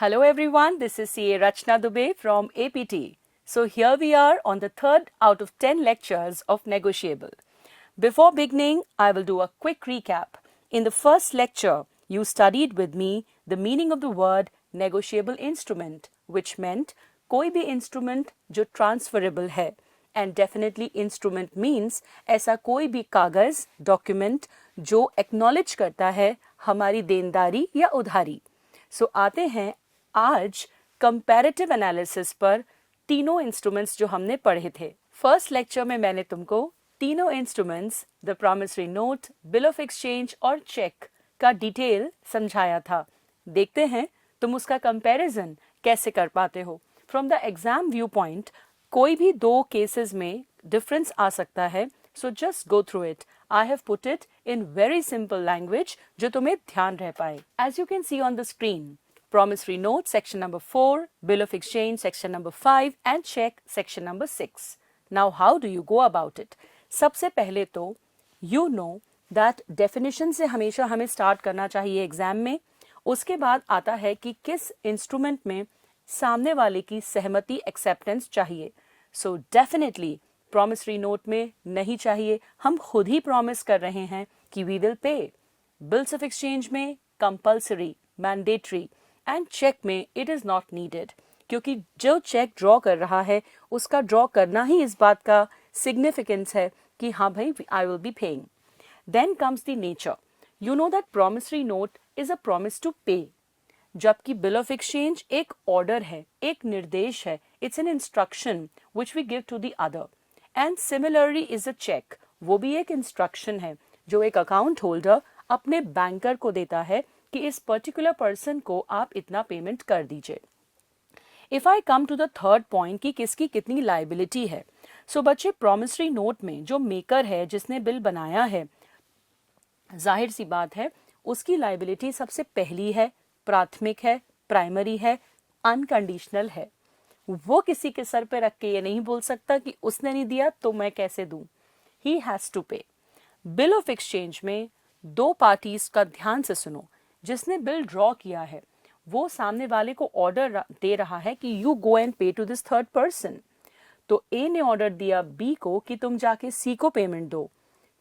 Hello everyone, this is CA Rachna Dubey from APT. So here we are on the third out of 10 lectures of Negotiable. Before beginning, I will do a quick recap. In the first lecture, you studied with me the meaning of the word negotiable instrument, which meant कोई भी instrument जो transferable है. And definitely instrument means ऐसा कोई भी कागज, document जो acknowledge करता है हमारी देनदारी या उधारी. सो आते हैं आज कंपैरेटिव एनालिसिस पर तीनों इंस्ट्रूमेंट्स जो हमने पढ़े थे. फर्स्ट लेक्चर में मैंने तुमको तीनों instruments the promissory note, bill of exchange और चेक का डिटेल समझाया था. देखते हैं तुम उसका कंपैरिजन कैसे कर पाते हो. From the exam view point कोई भी दो केसेस में डिफरेंस आ सकता है. So just go through it. I have put it in very simple language जो तुम्हें ध्यान रह पाए. As you can see on the screen, promissory note section number 4, bill of exchange section number 5 and check section number 6. Now how do you go about it? सबसे पहले तो you know that definition से हमेशा हमें start करना चाहिए exam में. उसके बाद आता है कि किस इंस्ट्रूमेंट में सामने वाले की सहमति एक्सेप्टेंस चाहिए. So definitely प्रॉमिसरी नोट में नहीं चाहिए. हम खुद ही प्रॉमिस कर रहे हैं कि we will pay. Bills of exchange में कंपल्सरी, मैंडेटरी एंड चेक में इट इज़ नॉट नीडेड, क्योंकि जो चेक ड्रॉ कर रहा है उसका ड्रॉ करना ही इस बात का सिग्निफिकेंस है कि हाँ भाई I will be paying. Then comes the nature. You know that promissory note is a promise to pay, जबकि बिल ऑफ एक्सचेंज एक ऑर्डर है, एक निर्देश है. It's an instruction which we give to the other. And similarly is a cheque, वो भी एक instruction है जो एक अकाउंट होल्डर अपने बैंकर को देता है कि इस पर्टिकुलर पर्सन को आप इतना पेमेंट कर दीजिए. If I come to the third point कि किसकी कितनी लाइबिलिटी है. सो बच्चे प्रॉमिसरी नोट में जो मेकर है, जिसने बिल बनाया है, जाहिर सी बात है उसकी लाइबिलिटी सबसे पहली है, प्राथमिक है, प्राइमरी है, अनकंडीशनल है. वो किसी के सर पे रख के ये नहीं बोल सकता कि उसने नहीं दिया तो मैं कैसे दूं. ही हैज टू पे. बिल ऑफ एक्सचेंज में दो पार्टीज का ध्यान से सुनो. जिसने बिल ड्रॉ किया है वो सामने वाले को ऑर्डर दे रहा है कि यू गो एंड पे टू दिस थर्ड पर्सन. तो ए ने ऑर्डर दिया बी को कि तुम जाके सी को पेमेंट दो.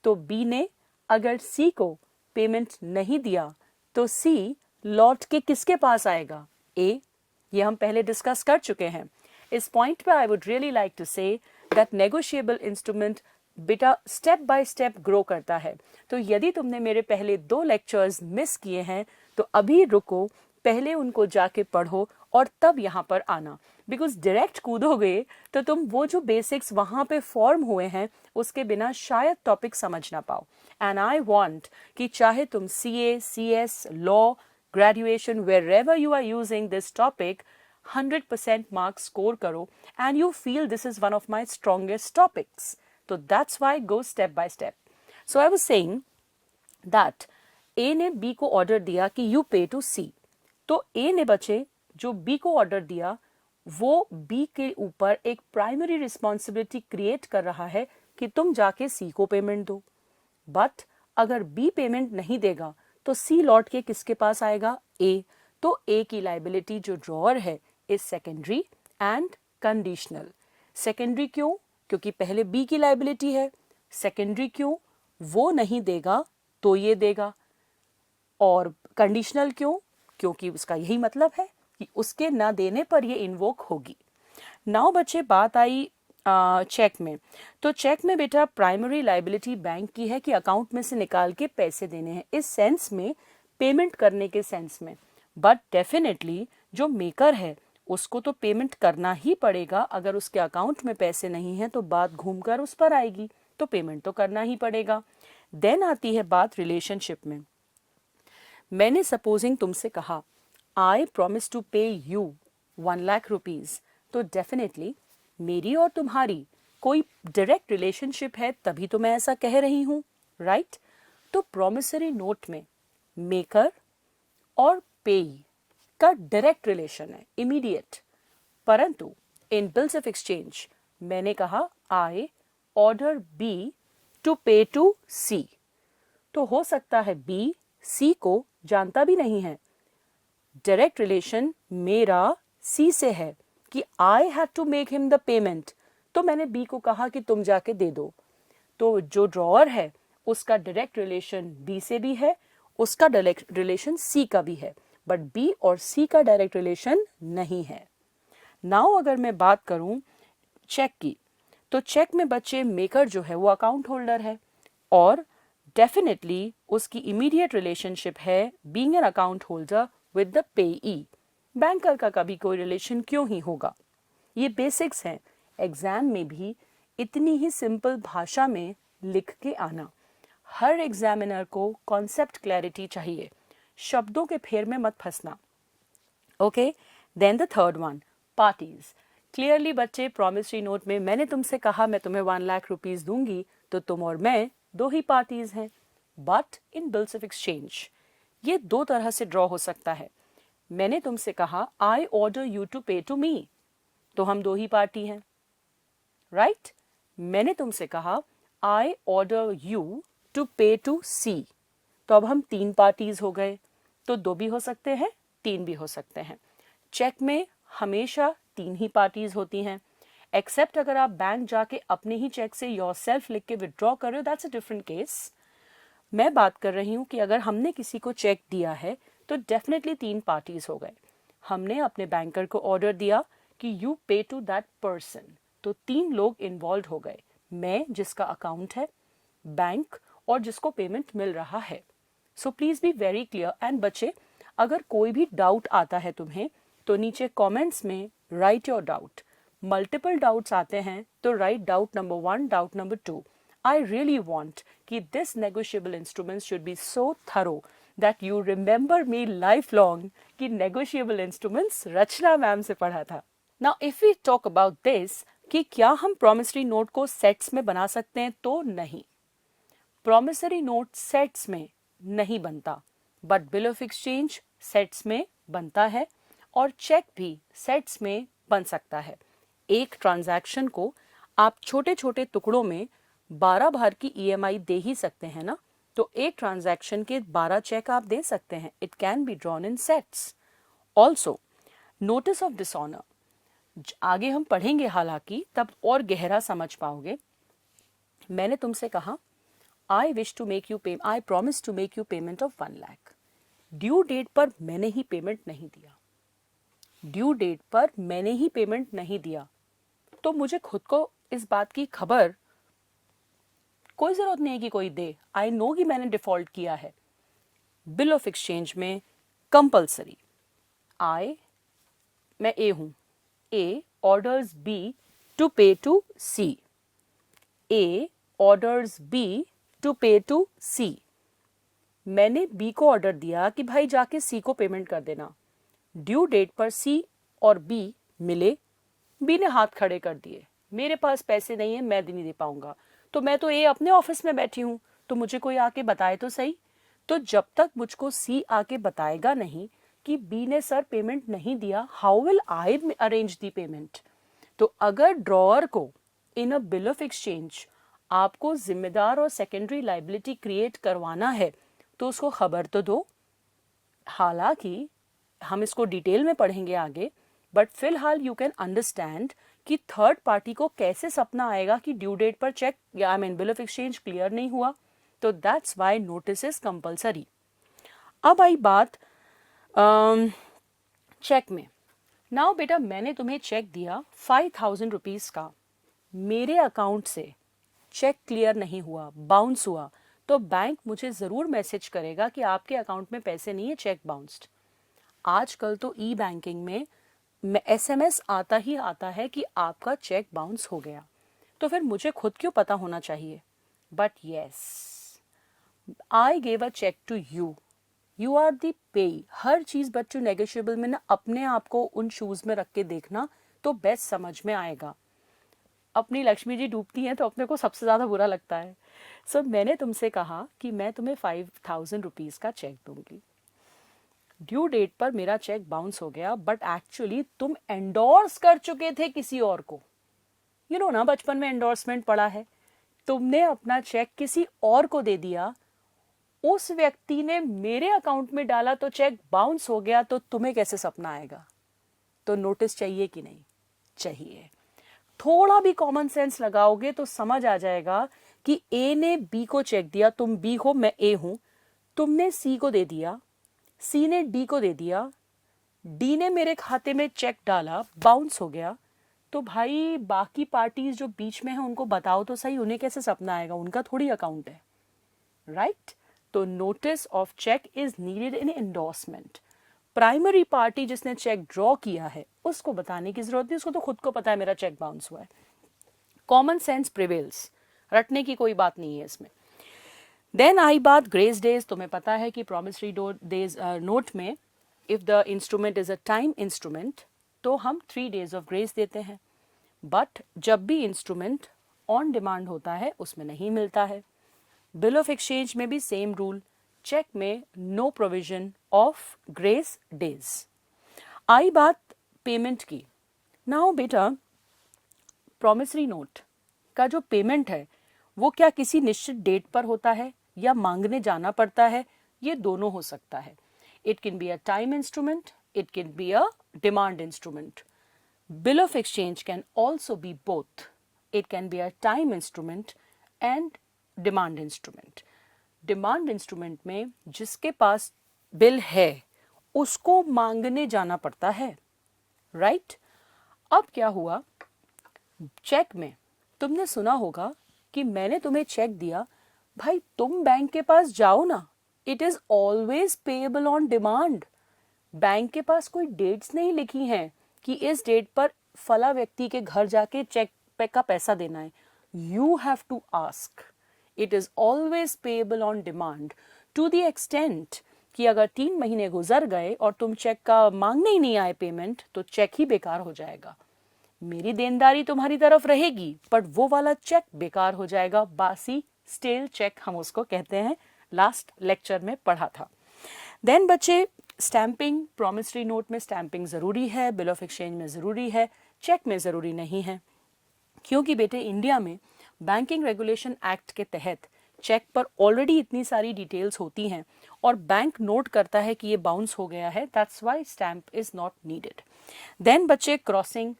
तो बी ने अगर सी को पेमेंट नहीं दिया तो सी लौट के किसके पास आएगा? ए. ये हम पहले डिस्कस कर चुके हैं. इस पॉइंट पे I would really like to say that negotiable instrument बेटा स्टेप बाय स्टेप ग्रो करता है. तो यदि तुमने मेरे पहले दो लेक्चर्स मिस किए हैं तो अभी रुको, पहले उनको जाके पढ़ो और तब यहाँ पर आना. बिकॉज डायरेक्ट कूदोगे तो तुम वो जो बेसिक्स वहाँ पे फॉर्म हुए हैं उसके बिना शायद टॉपिक समझ ना पाओ. एंड आई वॉन्ट कि चाहे तुम CA, CS, law, graduation, wherever you are using this topic, 100% marks score karo and you feel this is one of my strongest topics. So that's why go step by step. So I was saying that A ने B को order दिया कि you pay to C. तो A ने बचे जो B को order दिया वो B के ऊपर एक प्राइमरी रिस्पॉन्सिबिलिटी क्रिएट कर रहा है कि तुम जाके C को पेमेंट दो. बट अगर B पेमेंट नहीं देगा तो सी लौट के किसके पास आएगा? ए. तो ए की लाइबिलिटी जो ड्रॉअर है is secondary and conditional. Secondary क्यों? क्योंकि पहले बी की लाइबिलिटी है. सेकेंडरी क्यों? वो नहीं देगा तो ये देगा. और कंडीशनल क्यों? क्योंकि उसका यही मतलब है कि उसके ना देने पर ये इन्वोक होगी. नाउ बच्चे बात आई चेक में. तो चेक में बेटा प्राइमरी लाइबिलिटी बैंक की है कि अकाउंट में से निकाल के पैसे देने हैं, इस सेंस में, पेमेंट करने के सेंस में. बट डेफिनेटली जो मेकर है उसको तो पेमेंट करना ही पड़ेगा. अगर उसके अकाउंट में पैसे नहीं हैं तो बात घूमकर उस पर आएगी, तो पेमेंट तो करना ही पड़ेगा. देन आती है बात रिलेशनशिप में. मैंने सपोजिंग तुमसे कहा आई promise to pay you 1 lakh rupees, तो डेफिनेटली मेरी और तुम्हारी कोई डायरेक्ट रिलेशनशिप है तभी तो मैं ऐसा कह रही हूं, राइट? तो प्रॉमिसरी नोट में मेकर और पेई का डायरेक्ट रिलेशन है, इमीडिएट. परंतु इन बिल्स ऑफ एक्सचेंज मैंने कहा आई order B to pay to सी. तो हो सकता है बी सी को जानता भी नहीं है, डायरेक्ट रिलेशन मेरा सी से है कि I had to make him the payment, तो मैंने बी को कहा कि तुम जाके दे दो। तो जो ड्रॉअर है उसका डायरेक्ट रिलेशन बी से भी है, उसका डायरेक्ट रिलेशन सी का भी है, बट बी और सी का डायरेक्ट रिलेशन नहीं है। नाउ अगर मैं बात करूं चेक की, तो चेक में बच्चे मेकर जो है वो अकाउंट होल्डर है और डेफिनेटली उसकी इमीडिएट रिलेशनशिप है being an account holder with the पेई। बैंकर का कभी कोई रिलेशन क्यों ही होगा। ये बेसिक्स हैं, एग्जाम में भी इतनी ही सिंपल भाषा में लिख के आना। हर एग्जामिनर को कॉन्सेप्ट क्लैरिटी चाहिए, शब्दों के फेर में मत फंसना। Okay, then the third one, parties. Clearly बच्चे प्रॉमिसरी नोट में मैंने तुमसे कहा मैं तुम्हें 1 लाख रुपीज दूंगी, तो तुम और मैं दो ही पार्टीज हैं। But in bills of exchange ये दो तरह से ड्रॉ हो सकता है। मैंने तुमसे कहा I order you to pay to मी, तो हम दो ही पार्टी हैं, राइट? मैंने तुमसे कहा I order you to pay to सी, तो अब हम 3 पार्टीज हो गए। तो 2 भी हो सकते हैं, 3 भी हो सकते हैं। चेक में हमेशा 3 ही पार्टीज होती हैं, एक्सेप्ट अगर आप बैंक जाके अपने ही चेक से योरसेल्फ लिख के विड्रॉ कर रहे हो, दैट्स अ डिफरेंट केस। मैं बात कर रही हूँ कि अगर हमने किसी को चेक दिया है तो डेफिनेटली 3 पार्टीज हो गए। हमने अपने बैंकर को ऑर्डर दिया कि यू पे टू दैट पर्सन, तो 3 लोग इन्वॉल्व हो गए, मैं जिसका अकाउंट है, बैंक और जिसको पेमेंट मिल रहा है। So please be very clear. And बच्चे अगर कोई भी डाउट आता है तुम्हें तो नीचे कमेंट्स में right your doubt. Multiple doubts आते हैं तो right doubt number 1, doubt number 2। I really want कि this negotiable instruments should be so thorough that you remember me lifelong कि negotiable instruments रचना मैम से पढ़ा था। Now if we talk about this कि क्या हम promissory note को sets में बना सकते हैं, तो नहीं। promissory note sets में नहीं बनता, but bill of exchange sets में बनता है और चेक भी sets में बन सकता है। एक ट्रांजैक्शन को आप छोटे छोटे टुकड़ों में 12 बार की EMI दे ही सकते हैं ना, तो एक ट्रांजैक्शन के 12 चेक आप दे सकते हैं। It can be drawn in sets. Also notice of dishonour आगे हम पढ़ेंगे, हालांकि तब और गहरा समझ पाओगे। मैंने तुमसे कहा I wish to make you pay, I promise to make you payment of 1 lakh. Due date पर मैंने ही पेमेंट नहीं दिया, ड्यू डेट पर मैंने ही पेमेंट नहीं दिया, तो मुझे खुद को इस बात की खबर कोई जरूरत नहीं है कि कोई दे। आई नो कि मैंने डिफॉल्ट किया है। बिल ऑफ एक्सचेंज में कंपल्सरी मैं ए हूं, A orders B to pay to C, A orders B to pay to C. मैंने बी को ऑर्डर दिया कि भाई जाके सी को पेमेंट कर देना। ड्यू डेट पर सी और बी मिले, बी ने हाथ खड़े कर दिए, मेरे पास पैसे नहीं है, मैं नहीं दे पाऊंगा। तो मैं तो ए अपने ऑफिस में बैठी हूं, तो मुझे कोई आके बताए तो सही। तो जब तक मुझको सी आके बताएगा नहीं कि बी ने सर पेमेंट नहीं दिया, how will I arrange the payment. तो अगर ड्रॉअर को इन अ बिल ऑफ एक्सचेंज आपको जिम्मेदार और सेकेंडरी लाइबिलिटी क्रिएट करवाना है तो उसको खबर तो दो। हालांकि हम इसको डिटेल में पढ़ेंगे आगे, बट फिलहाल यू कैन अंडरस्टैंड कि थर्ड पार्टी को कैसे सपना आएगा कि ड्यू डेट पर चेक या बिल ऑफ एक्सचेंज क्लियर नहीं हुआ। तो that's why notice is compulsory. अब आई बात चेक में। नाउ बेटा मैंने तुम्हें चेक दिया 5,000 रुपीज का, मेरे अकाउंट से चेक क्लियर नहीं हुआ, बाउंस हुआ, तो बैंक मुझे जरूर मैसेज करेगा कि आपके अकाउंट में पैसे नहीं है, चेक बाउंस्ड। आजकल तो ई बैंकिंग में SMS आता ही आता है कि आपका चेक बाउंस हो गया, तो फिर मुझे खुद क्यों पता होना चाहिए। But yes, I gave a cheque to you, you are the pay. हर चीज बच्चों नेगोशिएबल में ना अपने आप को उन शूज में रख के देखना तो बेस्ट समझ में आएगा। अपनी लक्ष्मी जी डूबती हैं तो अपने को सबसे ज्यादा बुरा लगता है। सो मैंने तुमसे कहा कि मैं तुम्हें 5,000 रुपीज का चेक दूंगी, ड्यू डेट पर मेरा चेक बाउंस हो गया, बट एक्चुअली तुम एंडोर्स कर चुके थे किसी और को। यू नो ना, बचपन में एंडोर्समेंट पढ़ा है। तुमने अपना चेक किसी और को दे दिया उस व्यक्ति ने मेरे अकाउंट में डाला तो चेक बाउंस हो गया, तो तुम्हें कैसे सपना आएगा? तो नोटिस चाहिए कि नहीं चाहिए? थोड़ा भी कॉमन सेंस लगाओगे तो समझ आ जाएगा कि ए ने बी को चेक दिया, तुम बी हो मैं ए हूं, तुमने सी को दे दिया, सी ने डी को दे दिया, डी ने मेरे खाते में चेक डाला, बाउंस हो गया, तो भाई बाकी पार्टीज जो बीच में है उनको बताओ तो सही, उन्हें कैसे सपना आएगा? उनका थोड़ी अकाउंट है, राइट? तो notice of cheque is needed in endorsement. Primary party जिसने चेक ड्रॉ किया है उसको बताने की जरूरत नहीं, उसको तो खुद को पता है मेरा चेक बाउंस हुआ है। कॉमन सेंस प्रिवेल्स, रटने की कोई बात नहीं है इसमें। देन आई बात ग्रेस डेज। तुम्हें पता है कि प्रॉमिसरी डेज नोट में if the instrument is a time instrument तो हम 3 days ऑफ ग्रेस देते हैं, बट जब भी इंस्ट्रूमेंट ऑन डिमांड होता है उसमें नहीं मिलता है। बिल ऑफ एक्सचेंज में भी सेम रूल, चेक में no provision of grace days. आई बात पेमेंट की। नाउ बेटा, प्रॉमिसरी नोट का जो पेमेंट है वो क्या किसी निश्चित डेट पर होता है या मांगने जाना पड़ता है? ये दोनों हो सकता है। It can be a time instrument, it can be a demand instrument. Bill of exchange can also B both, it can be a time instrument and demand instrument. Demand instrument में जिसके पास बिल है उसको मांगने जाना पड़ता है, right? अब क्या हुआ, चेक में तुमने सुना होगा कि मैंने तुम्हें चेक दिया, भाई तुम बैंक के पास जाओ ना, it is always payable on demand. Bank के पास कोई डेट्स नहीं लिखी हैं कि इस डेट पर फला व्यक्ति के घर जाके चेक पे का पैसा देना है। You have to ask. It is always payable on demand to the extent कि अगर 3 महीने गुजर गए और तुम चेक का मांगने ही नहीं आए पेमेंट, तो चेक ही बेकार हो जाएगा। मेरी देनदारी तुम्हारी तरफ रहेगी बट वो वाला चेक बेकार हो जाएगा। बासी स्टेल चेक हम उसको कहते हैं, लास्ट लेक्चर में पढ़ा था। देन बच्चे, स्टैंपिंग, प्रॉमिसरी नोट में स्टैंपिंग जरूरी है, बिल ऑफ एक्सचेंज में जरूरी है, चेक में जरूरी नहीं है, क्योंकि बेटे इंडिया में बैंकिंग रेगुलेशन एक्ट के तहत चेक पर ऑलरेडी इतनी सारी डिटेल्स होती हैं और बैंक नोट करता है कि ये बाउंस हो गया है, that's why stamp is not needed. Then बच्चे, क्रॉसिंग,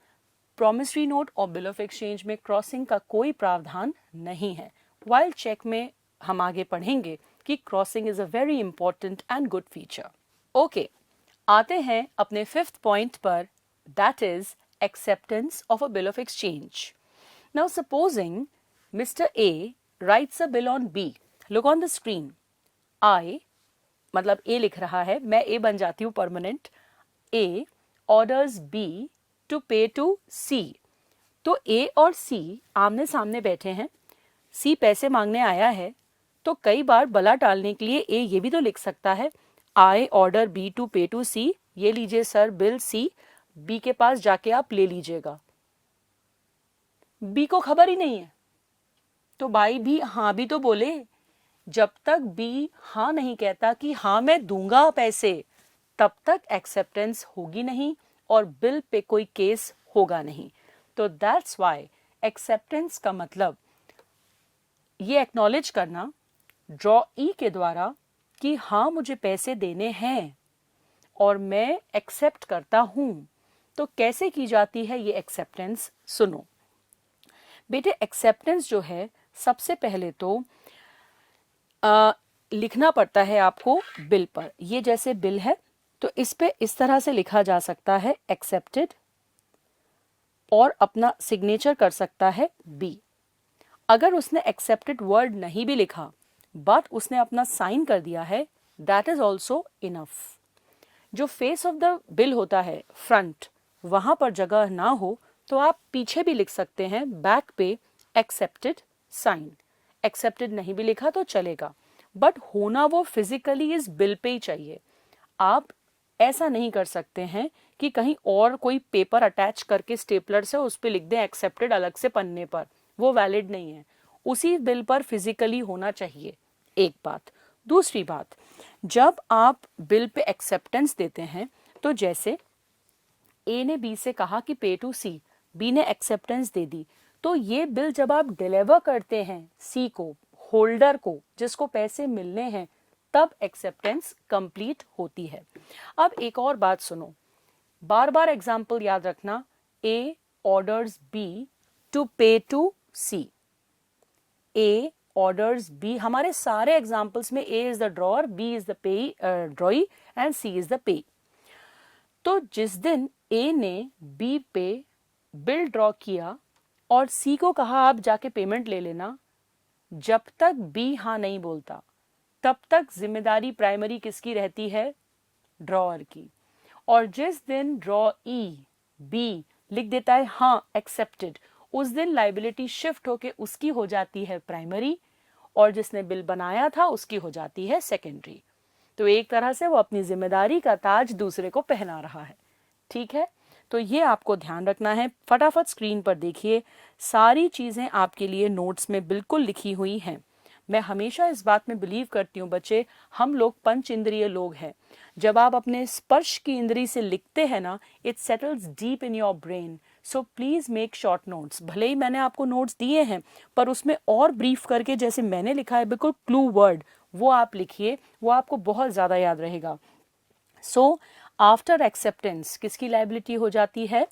प्रॉमिसरी नोट और बिल ऑफ एक्सचेंज में क्रॉसिंग का कोई प्रावधान नहीं है, वाइल चेक में हम आगे पढ़ेंगे कि crossing is a very important and good feature. Okay, आते हैं अपने 5th पॉइंट पर, that is acceptance of a bill of exchange. Now supposing Mr. A writes a bill on B. Look on the screen. I, मतलब A लिख रहा है, मैं A बन जाती हूँ permanent. A orders B to pay to C. तो A और C आमने सामने बैठे हैं, C पैसे मांगने आया है, तो कई बार बला टालने के लिए A ये भी तो लिख सकता है, I order B to pay to C. ये लीजिए सर बिल C, B के पास जाके आप ले लीजिएगा। B को खबर ही नहीं है, तो भाई भी हाँ भी तो बोले। जब तक बी हाँ नहीं कहता कि हाँ मैं दूंगा पैसे, तब तक एक्सेप्टेंस होगी नहीं और बिल पे कोई केस होगा नहीं। तो दैट्स व्हाई एक्सेप्टेंस का मतलब ये एक्नॉलेज करना ड्रॉ ई के द्वारा कि हाँ मुझे पैसे देने हैं और मैं एक्सेप्ट करता हूं। तो कैसे की जाती है ये एक्सेप्टेंस, सुनो बेटे। एक्सेप्टेंस जो है सबसे पहले तो लिखना पड़ता है आपको बिल पर। ये जैसे बिल है तो इस पे इस तरह से लिखा जा सकता है एक्सेप्टेड, और अपना सिग्नेचर कर सकता है बी। अगर उसने एक्सेप्टेड वर्ड नहीं भी लिखा बट उसने अपना साइन कर दिया है, दैट इज ऑल्सो इनफ। जो फेस ऑफ द बिल होता है फ्रंट, वहां पर जगह ना हो तो आप पीछे भी लिख सकते हैं, बैक पे एक्सेप्टेड साइन। एक्सेप्टेड नहीं भी लिखा तो चलेगा, बट होना वो फिजिकली इस बिल पे ही चाहिए। आप ऐसा नहीं कर सकते हैं कि कहीं और कोई पेपर अटैच करके स्टेपलर से उस पे लिख दें एक्सेप्टेड अलग से पन्ने पर, वो वैलिड नहीं है। उसी बिल पर फिजिकली होना चाहिए, एक बात। दूसरी बात, जब आप बिल पे एक्सेप्टेंस देते हैं तो जैसे ए ने बी से कहा कि पे टू सी, बी ने एक्सेप्टेंस दे दी, तो ये बिल जब आप डिलीवर करते हैं सी को, होल्डर को जिसको पैसे मिलने हैं, तब एक्सेप्टेंस कंप्लीट होती है। अब एक और बात सुनो, बार बार एग्जाम्पल याद रखना। A orders B to pay to C. A orders B, हमारे सारे एग्जाम्पल्स में A is the drawer, B is the पे drawee and C is the payee. तो जिस दिन ए ने बी पे बिल ड्रॉ किया और सी को कहा आप जाके पेमेंट ले लेना, जब तक बी हाँ नहीं बोलता तब तक जिम्मेदारी प्राइमरी किसकी रहती है? ड्रॉअर की। और जिस दिन ड्रॉ ई बी लिख देता है हाँ एक्सेप्टेड, उस दिन लाइबिलिटी शिफ्ट होके उसकी हो जाती है प्राइमरी, और जिसने बिल बनाया था उसकी हो जाती है सेकेंडरी। तो एक तरह से वो अपनी जिम्मेदारी का ताज दूसरे को पहना रहा है। ठीक है, तो ये आपको ध्यान रखना है। फटाफट स्क्रीन पर देखिए, सारी चीजें आपके लिए नोट्स में बिल्कुल लिखी हुई हैं। मैं हमेशा इस बात में बिलीव करती हूँ बच्चे, हम लोग पंच इंद्रिय लोग हैं। जब आप अपने स्पर्श की इंद्री से लिखते हैं ना, it settles deep in your brain. So please make short notes. भले ही मैंने आपको नोट्स दिए हैं, पर उसमें और ब्रीफ करके जैसे मैंने लिखा है बिल्कुल क्लू वर्ड, वो आप लिखिए, वो आपको बहुत ज्यादा याद रहेगा। सो आफ्टर एक्सेप्टेंस किसकी लाइबिलिटी हो जाती है?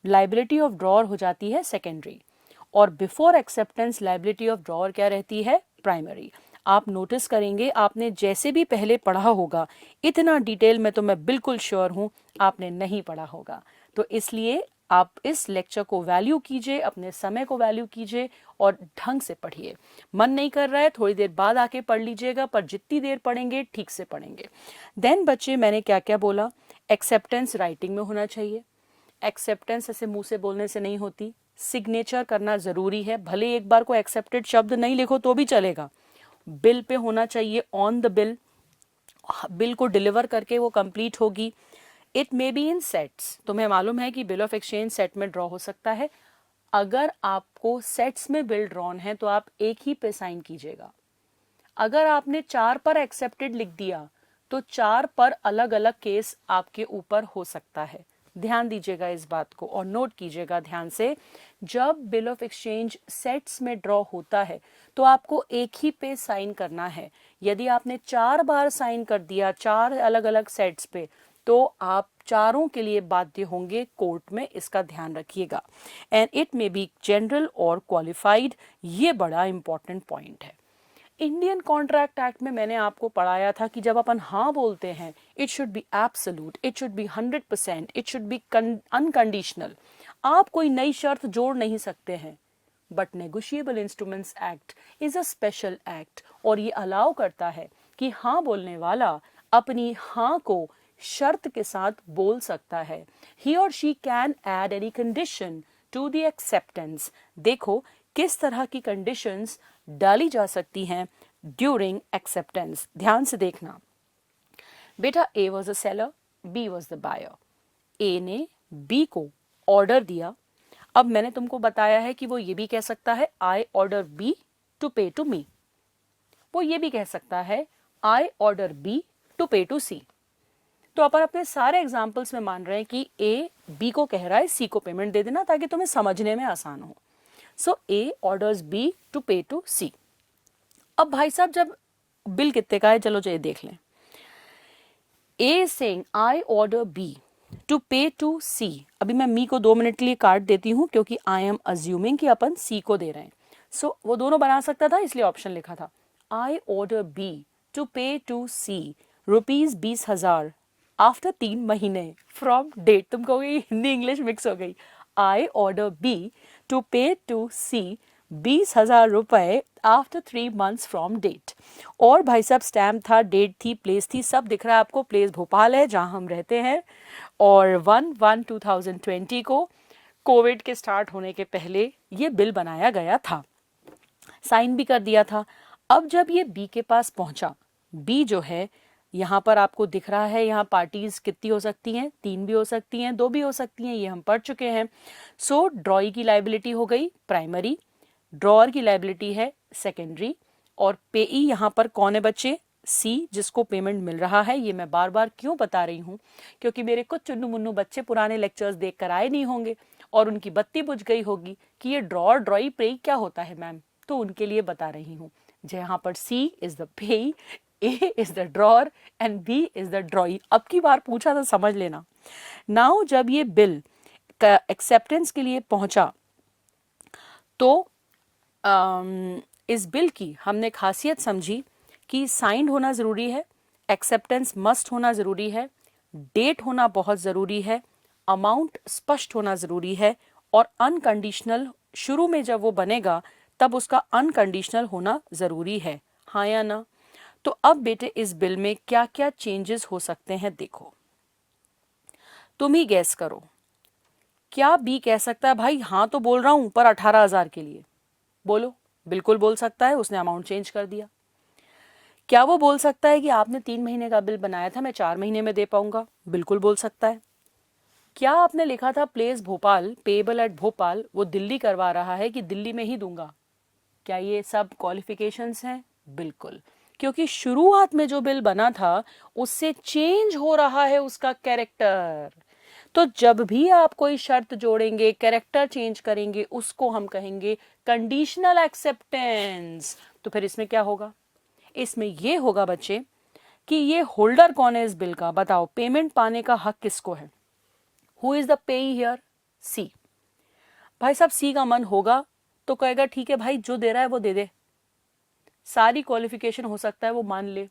लाइबिलिटी ऑफ ड्रॉअर हो जाती है सेकेंडरी, और before acceptance liability of drawer क्या रहती है? प्राइमरी। आप नोटिस करेंगे, आपने जैसे भी पहले पढ़ा होगा, इतना डिटेल में तो मैं बिल्कुल श्योर हूं आपने नहीं पढ़ा होगा। तो इसलिए आप इस लेक्चर को वैल्यू कीजिए, अपने समय को वैल्यू कीजिए और ढंग से पढ़िए। मन नहीं कर रहा है थोड़ी देर बाद आके पढ़ लीजिएगा, पर जितनी देर पढ़ेंगे ठीक से पढ़ेंगे। देन बच्चे, मैंने क्या क्या बोला? एक्सेप्टेंस राइटिंग में होना चाहिए। एक्सेप्टेंस ऐसे मुंह से बोलने से नहीं होती, सिग्नेचर करना जरूरी है। भले एक बार को एक्सेप्टेड शब्द नहीं लिखो तो भी चलेगा, बिल पे होना चाहिए, ऑन द बिल, बिल को डिलीवर करके वो कंप्लीट होगी। It may be in sets, तुम्हें मालूम है कि बिल ऑफ एक्सचेंज सेट में ड्रॉ हो सकता है। अगर आपको सेट्स में बिल ड्रॉन है तो आप एक ही पे साइन कीजिएगा। अगर आपने 4 पर एक्सेप्टेड लिख दिया तो 4 पर अलग अलग केस आपके ऊपर हो सकता है। ध्यान दीजिएगा इस बात को और नोट कीजिएगा ध्यान से। जब बिल ऑफ एक्सचेंज सेट्स में ड्रॉ होता है तो आपको एक ही पे साइन करना है। यदि आपने 4 बार साइन कर दिया 4 अलग अलग सेट्स पे, तो आप चारों के लिए बाध्य होंगे कोर्ट में, इसका ध्यान रखिएगा। And it may be general और क्वालिफाइड, ये बड़ा इंपॉर्टेंट पॉइंट है। इंडियन कॉन्ट्रैक्ट एक्ट में मैंने आपको पढ़ाया था कि जब अपन हाँ बोलते हैं, it should B absolute, it should B 100%, it should B unconditional. आप कोई नई शर्त जोड़ नहीं सकते हैं। But negotiable instruments act is a special act, और ये अलाउ करता है कि हाँ बोलने वाला अपनी हाँ को शर्त के साथ बोल सकता है। ही और she can add any condition to the acceptance. देखो किस तरह की कंडीशंस डाली जा सकती हैं ड्यूरिंग एक्सेप्टेंस। ध्यान से देखना बेटा। A was a seller, B was the buyer. A ने बी को ऑर्डर दिया। अब मैंने तुमको बताया है कि वो ये भी कह सकता है आई order B to pay to मी। वो ये भी कह सकता है आई order B to pay to सी। तो अपन अपने सारे एग्जाम्पल्स में मान रहे हैं कि ए बी को कह रहा है सी को पेमेंट दे देना ताकि तुम्हें समझने में आसान हो। सो ए orders B to pay to सी। अब भाई साहब जब बिल कितने का है चलो ये देख लें। A saying I order B to pay to C. अभी मैं मी को 2 मिनट के लिए काट देती हूं क्योंकि आई एम अज्यूमिंग कि अपन सी को दे रहे हैं। सो वो दोनों बना सकता था इसलिए ऑप्शन लिखा था। आई order B to pay to C ₹20,000 after 3 महीने फ्रॉम डेट। तुम कहोगे हिंदी इंग्लिश मिक्स हो गई। I order B to pay to C ₹20,000 after 3 months from date. और भाई साहब स्टैम्प था, डेट थी, प्लेस थी, सब दिख रहा है आपको। प्लेस भोपाल है जहां हम रहते हैं, और 1/1/2020 को कोविड के स्टार्ट होने के पहले ये बिल बनाया गया था, साइन भी कर दिया था। अब जब ये बी के पास पहुंचा, बी जो है यहाँ पर आपको दिख रहा है, यहाँ पार्टीज कितनी हो सकती हैं? 3 भी हो सकती हैं, 2 भी हो सकती हैं, ये हम पढ़ चुके हैं। सो ड्रॉई की लाइबिलिटी हो गई प्राइमरी, ड्रॉअर की लाइबिलिटी है सेकेंडरी, और पेई यहाँ पर कौन है बच्चे? सी, जिसको पेमेंट मिल रहा है। ये मैं बार बार क्यों बता रही हूँ? क्योंकि मेरे कुछ चुन्नू मुन्नू बच्चे पुराने लेक्चर्स देख कर आए नहीं होंगे और उनकी बत्ती बुझ गई होगी कि ये ड्रॉअर ड्रॉई पेई क्या होता है मैम, तो उनके लिए बता रही हूँ। जहाँ पर सी इज द पेई, A is the drawer and B is the drawee. अब की बार पूछा तो समझ लेना. नाउ जब ये बिल का एक्सेप्टेंस के लिए पहुंचा तो इस बिल की हमने खासियत समझी कि साइंड होना ज़रूरी है, एक्सेप्टेंस मस्ट होना ज़रूरी है, डेट होना बहुत ज़रूरी है, अमाउंट स्पष्ट होना ज़रूरी है और अनकंडीशनल शुरू में जब वो बनेगा तब उसका अनकंडीशनल होना ज़रूरी है. हाँ या ना? तो अब बेटे इस बिल में क्या क्या चेंजेस हो सकते हैं देखो. तुम ही गैस करो. क्या बी कह सकता है भाई हाँ तो बोल रहा हूं पर 18,000 के लिए? बोलो. बिल्कुल बोल सकता है, उसने अमाउंट चेंज कर दिया. क्या वो बोल सकता है कि आपने 3 महीने का बिल बनाया था, मैं 4 महीने में दे पाऊंगा? बिल्कुल बोल सकता है. क्या आपने लिखा था place Bhopal, payable eight Bhopal, वो दिल्ली करवा रहा है कि दिल्ली में ही दूंगा? क्या ये सब क्वालिफिकेशंस हैं? बिल्कुल, क्योंकि शुरुआत में जो बिल बना था उससे चेंज हो रहा है उसका कैरेक्टर. तो जब भी आप कोई शर्त जोड़ेंगे, कैरेक्टर चेंज करेंगे, उसको हम कहेंगे कंडीशनल एक्सेप्टेंस. तो फिर इसमें क्या होगा? इसमें ये होगा बच्चे कि ये होल्डर कौन है इस बिल का? बताओ, पेमेंट पाने का हक किसको है? हु इज द पेई हियर? सी. भाई साहब सी का मन होगा तो कहेगा ठीक है भाई, जो दे रहा है वो दे दे, सारी क्वालिफिकेशन हो सकता है वो मान ले.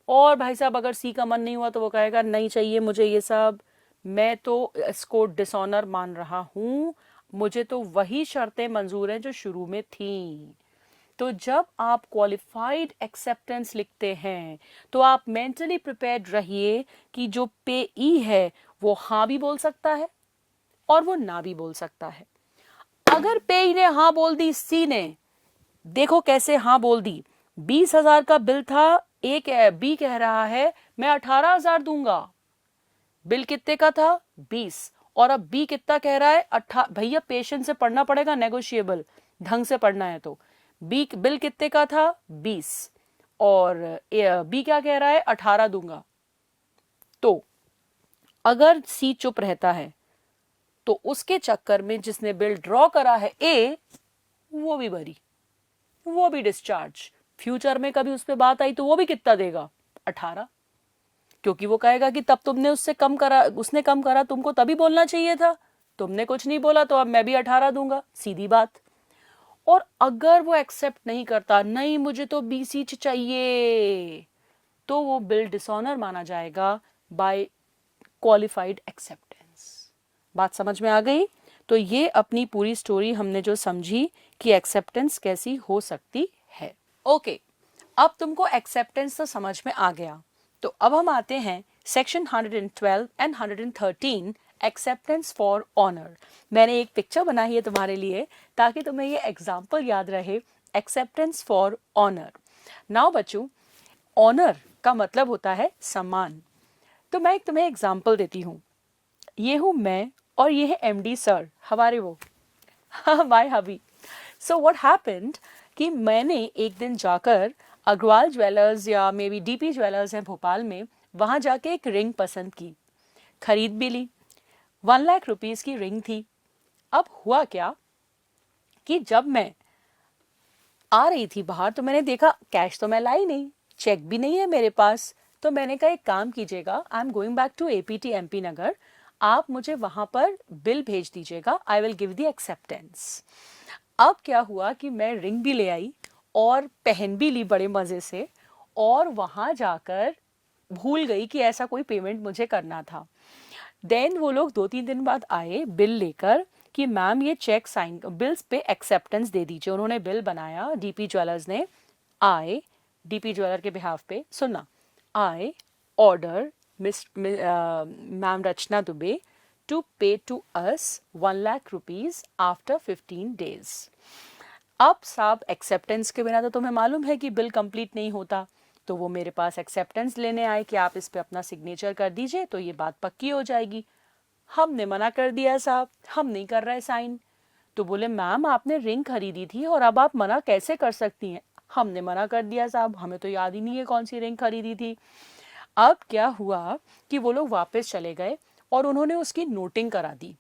और भाई साहब अगर सी का मन नहीं हुआ तो वो कहेगा नहीं चाहिए मुझे ये सब, मैं तो इसको डिसऑनर मान रहा हूं, मुझे तो वही शर्तें मंजूर हैं जो शुरू में थी. तो जब आप क्वालिफाइड एक्सेप्टेंस लिखते हैं तो आप मेंटली प्रिपेयर्ड रहिए कि जो पेई है वो हाँ भी बोल सकता है और वो ना भी बोल सकता है. अगर पेई ने हाँ बोल दी, सी ने देखो कैसे हाँ बोल दी. 20,000 का बिल था, एक बी कह रहा है मैं 18,000 दूंगा. बिल कितने का था? 20. और अब बी कितना कह रहा है? भैया पेशेंस से पढ़ना पड़ेगा, नेगोशिएबल ढंग से पढ़ना है. तो बी बिल कितने का था? 20. और बी क्या कह रहा है? 18 दूंगा. तो अगर सी चुप रहता है तो उसके चक्कर में जिसने बिल ड्रॉ करा है ए, वो भी बरी, वो भी डिस्चार्ज. फ्यूचर में कभी उस पर बात आई तो वो भी कितना देगा? 18. क्योंकि वो कहेगा कि तब तुमने उससे कम करा, उसने कम करा, तुमको तभी बोलना चाहिए था, तुमने कुछ नहीं बोला तो अब मैं भी 18 दूंगा. सीधी बात. और अगर वो एक्सेप्ट नहीं करता, नहीं मुझे तो बीसी चाहिए, तो वो बिल डिसऑनर माना जाएगा बाय क्वालिफाइड एक्सेप्टेंस. बात समझ में आ गई? तो ये अपनी पूरी स्टोरी हमने जो समझी कि एक्सेप्टेंस कैसी हो सकती है. ओके, अब तुमको एक्सेप्टेंस तो समझ में आ गया. तो अब हम आते हैं section 112 and 113 acceptance for honour. मैंने एक पिक्चर बनाई है तुम्हारे लिए ताकि तुम्हें ये एग्जाम्पल याद रहे. Acceptance for honour. नाउ बच्चों, ऑनर का मतलब होता है सम्मान. तो मैं एक तुम्हें एग्जाम्पल देती हूँ. ये हूँ मैं और ये है एमडी सर, हमारे वो my hubby. So what happened कि मैंने एक दिन जाकर अग्रवाल ज्वेलर्स या मे बी डीपी ज्वेलर्स हैं भोपाल में, वहाँ जाके एक रिंग पसंद की, खरीद भी ली. 1 लाख रुपीज़ की रिंग थी. अब हुआ क्या कि जब मैं आ रही थी बाहर तो मैंने देखा कैश तो मैं लाई नहीं, चेक भी नहीं है मेरे पास. तो मैंने कहा एक काम कीजिएगा, I am going back to APT MP Nagar, आप मुझे वहाँ पर बिल भेज दीजिएगा, I will give the acceptance. अब क्या हुआ कि मैं रिंग भी ले आई और पहन भी ली बड़े मज़े से, और वहाँ जाकर भूल गई कि ऐसा कोई पेमेंट मुझे करना था. देन वो लोग 2-3 दिन बाद आए बिल लेकर कि मैम ये चेक साइन, बिल्स पे एक्सेप्टेंस दे दीजिए. उन्होंने बिल बनाया, डीपी ज्वेलर्स ने आए, डीपी ज्वेलर के बिहाफ पे, सुनना, I order miss ma'am Rachna Dubey to pay to us 1 lakh rupees after 15 days. अब साहब एक्सेप्टेंस के बिना तो तुम्हें मालूम है कि बिल कंप्लीट नहीं होता. तो वो मेरे पास एक्सेप्टेंस लेने आए कि आप इस पे अपना सिग्नेचर कर दीजिए तो ये बात पक्की हो जाएगी. हमने मना कर दिया साहब, हम नहीं कर रहे साइन. तो बोले मैम आपने रिंग खरीदी थी और अब आप मना कैसे कर सकती हैं? हमने मना कर दिया साहब, हमें तो याद ही नहीं है कौन सी रिंग खरीदी थी. अब क्या हुआ कि वो लोग वापस चले गए और उन्होंने उसकी नोटिंग करा दी.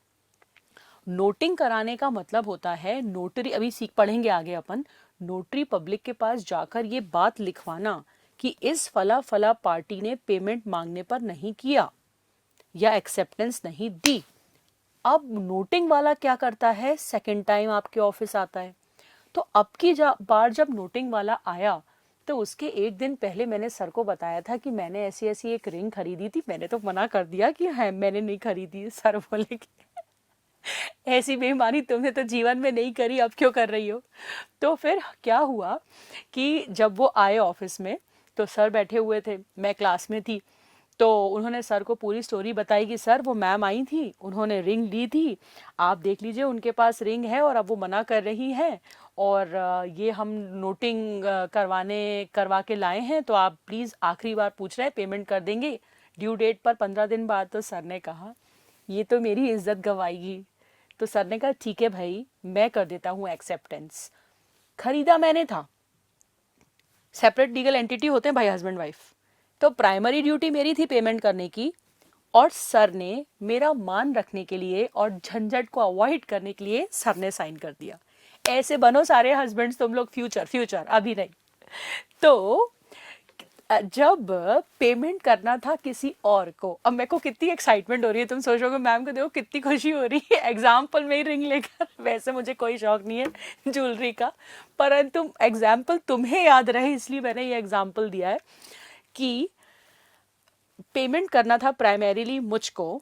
नोटिंग कराने का मतलब होता है नोटरी, अभी सीख पढ़ेंगे आगे अपन, नोटरी पब्लिक के पास जाकर ये बात लिखवाना कि इस फला फला पार्टी ने पेमेंट मांगने पर नहीं किया या एक्सेप्टेंस नहीं दी। अब नोटिंग वाला क्या करता है, सेकेंड टाइम आपके ऑफिस आता है। तो अब की बार जब नोटिंग वाला आया तो उसके एक दिन पहले मैंने सर को बताया था कि मैंने ऐसी ऐसी एक रिंग खरीदी थी। मैंने तो मना कर दिया कि है मैंने नहीं खरीदी। सर बोले कि ऐसी बेईमानी तुमने तो जीवन में नहीं करी, अब क्यों कर रही हो। तो फिर क्या हुआ कि जब वो आए ऑफिस में तो सर बैठे हुए थे, मैं क्लास में थी, तो उन्होंने सर को पूरी स्टोरी बताई कि सर वो मैम आई थी, उन्होंने रिंग ली थी, आप देख लीजिए उनके पास रिंग है और अब वो मना कर रही हैं और ये हम नोटिंग करवा के लाए हैं, तो आप प्लीज़ आखिरी बार पूछ रहे हैं, पेमेंट कर देंगे ड्यू डेट पर 15 दिन बाद। तो सर ने कहा ये तो मेरी इज्जत गवाएगी। तो सर ने कहा ठीक है भाई, मैं कर देता हूँ एक्सेप्टेंस। खरीदा मैंने था, सेपरेट लीगल एंटिटी होते हैं भाई हस्बैंड वाइफ, तो प्राइमरी ड्यूटी मेरी थी पेमेंट करने की, और सर ने मेरा मान रखने के लिए और झंझट को अवॉइड करने के लिए सर ने साइन कर दिया। ऐसे बनो सारे हस्बैंड्स तुम लोग, फ्यूचर अभी नहीं। तो जब पेमेंट करना था किसी और को, अब मेरे को कितनी एक्साइटमेंट हो रही है, तुम सोचोगे मैम को देखो कितनी खुशी हो रही है एग्जाम्पल में ही रिंग लेकर। वैसे मुझे कोई शौक नहीं है ज्वेलरी का, परंतु एग्जाम्पल तुम्हें याद रहे इसलिए मैंने ये एग्जाम्पल दिया है कि पेमेंट करना था प्राइमरीली मुझको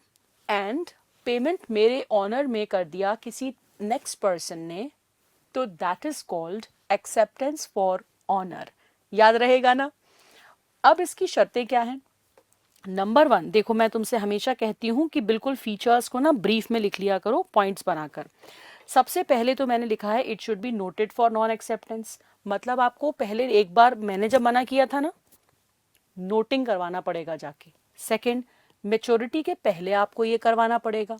एंड पेमेंट मेरे ऑनर में कर दिया किसी नेक्स्ट पर्सन ने, तो that is called acceptance for honour. याद रहेगा ना। अब इसकी शर्तें क्या हैं। नंबर 1, देखो मैं तुमसे हमेशा कहती हूँ कि बिल्कुल फीचर्स को ना ब्रीफ में लिख लिया करो, पॉइंट्स बनाकर। सबसे पहले तो मैंने लिखा है it should be noted for non acceptance, मतलब आपको पहले एक बार मैंने जब मना किया था ना, नोटिंग करवाना पड़ेगा जाके। सेकंड, मैच्योरिटी के पहले आपको ये करवाना पड़ेगा।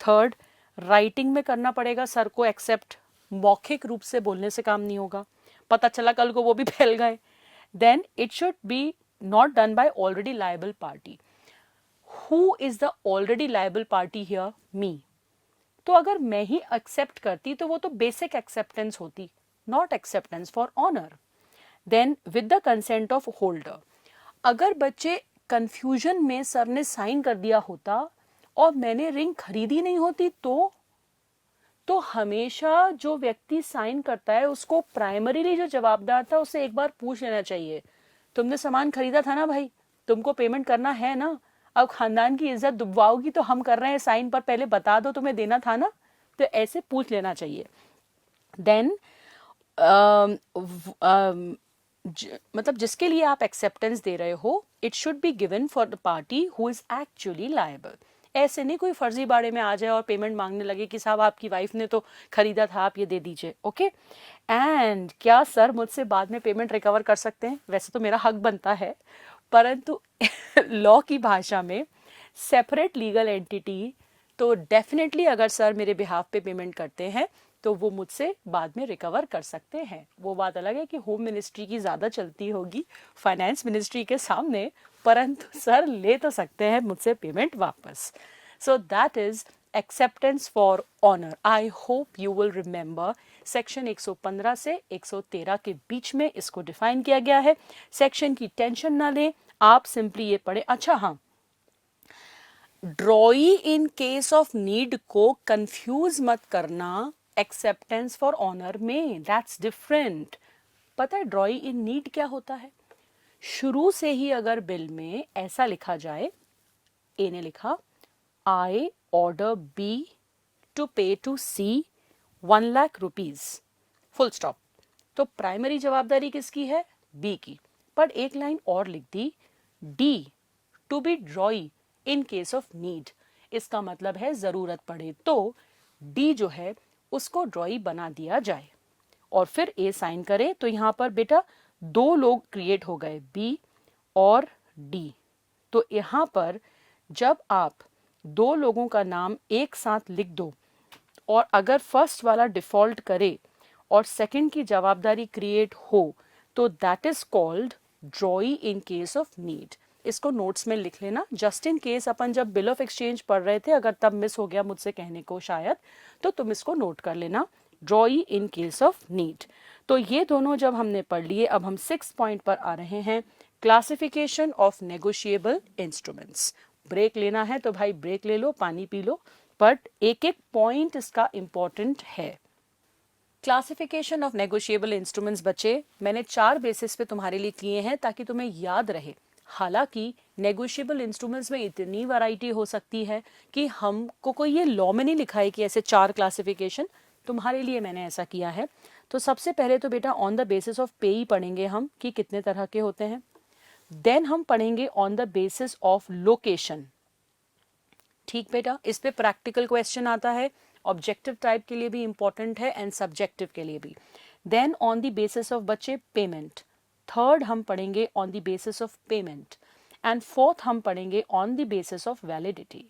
थर्ड, राइटिंग में करना पड़ेगा सर को एक्सेप्ट, मौखिक रूप से बोलने से काम नहीं होगा, पता चला कल को वो भी फैल गए। Then it should be not done by already liable party. Who is the already liable party here? Me. तो अगर मैं ही एक्सेप्ट करती तो वो तो बेसिक एक्सेप्टेंस होती, not acceptance for honour. Then with the consent of holder. अगर बच्चे कंफ्यूजन में सर ने साइन कर दिया होता और मैंने रिंग खरीदी नहीं होती तो हमेशा जो व्यक्ति साइन करता है उसको प्राइमरीली जो जवाबदार था उसे एक बार पूछ लेना चाहिए, तुमने सामान खरीदा था ना भाई, तुमको पेमेंट करना है ना, अब खानदान की इज्जत डुबवाओगी तो हम कर रहे हैं साइन, पर पहले बता दो तुम्हें देना था ना। तो ऐसे पूछ लेना चाहिए। देन मतलब जिसके लिए आप एक्सेप्टेंस दे रहे हो, it should be given for the party who is actually liable. ऐसे नहीं कोई फर्जी बाड़े में आ जाए और पेमेंट मांगने लगे कि साहब आपकी वाइफ ने तो खरीदा था, आप ये दे दीजिए। ओके। एंड क्या सर मुझसे बाद में पेमेंट रिकवर कर सकते हैं? वैसे तो मेरा हक बनता है, परंतु लॉ की भाषा में सेपरेट लीगल एंटिटी, तो डेफिनेटली अगर सर मेरे बिहाफ पे पेमेंट करते हैं तो वो मुझसे बाद में रिकवर कर सकते हैं। वो बात अलग है कि होम मिनिस्ट्री की ज़्यादा चलती होगी फाइनेंस मिनिस्ट्री के सामने, परंतु सर ले तो सकते हैं मुझसे पेमेंट वापस। So that is acceptance for honour. I hope you will remember section 115 से 113 के बीच में इसको डिफाइन किया गया है। सेक्शन की टेंशन ना लें, आप सिंपली ये पढ़े। अच्छा हाँ, ड्रॉई इन केस ऑफ नीड को कंफ्यूज मत करना एक्सेप्टेंस फॉर ऑनर में, दैट्स डिफरेंट। पता है ड्रॉई इन नीड क्या होता है? शुरू से ही अगर बिल में ऐसा लिखा जाए, ए ने लिखा I order B to pay to C 1 lakh rupees, full stop, तो प्राइमरी जवाबदारी किसकी है? बी की। पर एक लाइन और लिख दी, D to be drawee in case of need. इसका मतलब है जरूरत पड़े तो डी जो है उसको ड्रॉई बना दिया जाए और फिर ए साइन करे। तो यहां पर बेटा 2 लोग क्रिएट हो गए, बी और डी। तो यहां पर जब आप 2 लोगों का नाम एक साथ लिख दो और अगर फर्स्ट वाला डिफॉल्ट करे और सेकंड की जवाबदारी क्रिएट हो तो that is called ड्रॉई in case of need. इसको नोट्स में लिख लेना, जस्ट इन केस अपन जब बिल ऑफ एक्सचेंज पढ़ रहे थे अगर तब मिस हो गया मुझसे कहने को शायद, तो तुम इसको नोट कर लेना ड्रॉई इन केस ऑफ नीड। तो ये दोनों जब हमने पढ़ लिए, अब हम 6 पॉइंट पर आ रहे हैं, classification of negotiable instruments. Break लेना है तो भाई ब्रेक ले लो, पानी पी लो, बट एक एक पॉइंट इसका इंपॉर्टेंट है। क्लासिफिकेशन ऑफ नेगोशिएबल इंस्ट्रूमेंट्स बच्चे मैंने 4 बेसिस पे तुम्हारे लिए किए हैं ताकि तुम्हें याद रहे। हालांकि नेगोशिएबल इंस्ट्रूमेंट्स में इतनी वैरायटी हो सकती है कि हमको कोई ये लॉ में नहीं लिखा है कि ऐसे 4 क्लासिफिकेशन, तुम्हारे लिए मैंने ऐसा किया है। तो सबसे पहले तो बेटा ऑन द बेसिस ऑफ पे ही पढ़ेंगे हम कि कितने तरह के होते हैं। देन हम पढ़ेंगे on the basis of location. ठीक बेटा, इस पे प्रैक्टिकल क्वेश्चन आता है, ऑब्जेक्टिव टाइप के लिए भी इंपॉर्टेंट है एंड सब्जेक्टिव के लिए भी। Then on the basis of बच्चे पेमेंट, थर्ड हम पढ़ेंगे on the basis of payment, and fourth हम पढ़ेंगे on the basis of validity.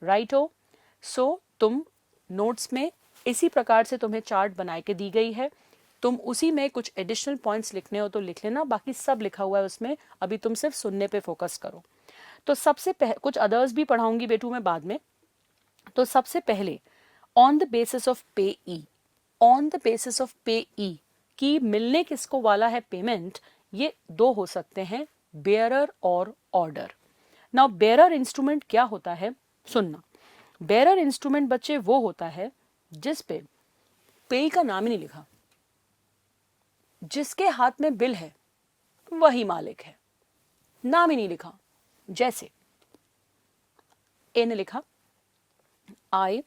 Right हो? सो तुम नोट्स में इसी प्रकार से तुम्हें चार्ट बना के दी गई है, तुम उसी में कुछ एडिशनल पॉइंट्स लिखने हो तो लिख लेना, बाकी सब लिखा हुआ है उसमें, अभी तुम सिर्फ सुनने पे फोकस करो। तो सबसे कुछ अदर्स भी पढ़ाऊंगी बेटू मैं बाद में। तो सबसे पहले ऑन द बेसिस ऑफ पे ई, ऑन द बेसिस ऑफ पे ई कि मिलने किसको वाला है पेमेंट, ये दो हो सकते हैं, बेयरर और ऑर्डर। नाउ बेयरर इंस्ट्रूमेंट क्या होता है सुनना। बेयरर इंस्ट्रूमेंट बच्चे वो होता है जिस पे पे का नाम ही नहीं लिखा, जिसके हाथ में बिल है वही मालिक है, नाम ही नहीं लिखा। जैसे ए ने लिखा I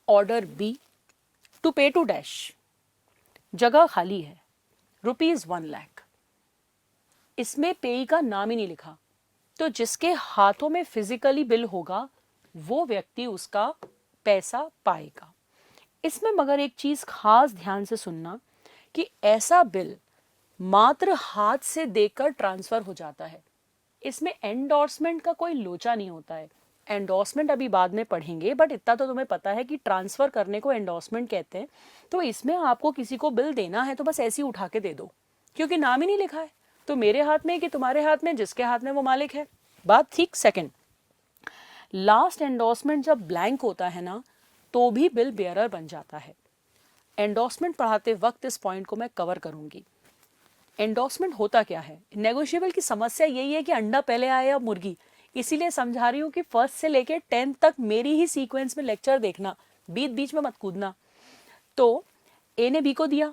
order B to pay to dash, जगह खाली है, ₹1 लाख, इसमें पे का नाम ही नहीं लिखा, तो जिसके हाथों में फिजिकली बिल होगा वो व्यक्ति उसका पैसा पाएगा। इसमें मगर एक चीज खास ध्यान से सुनना कि ऐसा बिल मात्र हाथ से देकर ट्रांसफर हो जाता है, इसमें एंडोर्समेंट का कोई लोचा नहीं होता है। एंडोर्समेंट अभी बाद में पढ़ेंगे, बट इतना तो तुम्हें पता है कि ट्रांसफर करने को एंडोर्समेंट कहते हैं। तो इसमें आपको किसी को बिल देना है तो बस ऐसे ही उठा के दे दो, क्योंकि नाम ही नहीं लिखा है, तो मेरे हाथ में कि तुम्हारे हाथ में, जिसके हाथ में वो मालिक है। बात ठीक। सेकंड, लास्ट एंडोर्समेंट जब ब्लैंक होता है ना तो भी बिल बेयरर बन जाता है। एंडोर्समेंट पढ़ाते वक्त इस पॉइंट को मैं कवर करूंगी। एंडोर्समेंट होता क्या है, नेगोशिएबल की समस्या यही है कि अंडा पहले आया या मुर्गी, इसीलिए समझा रही हूँ कि फर्स्ट से लेके 10th तक मेरी ही सीक्वेंस में लेक्चर देखना, बीच में मत कूदना। तो ए ने बी को दिया,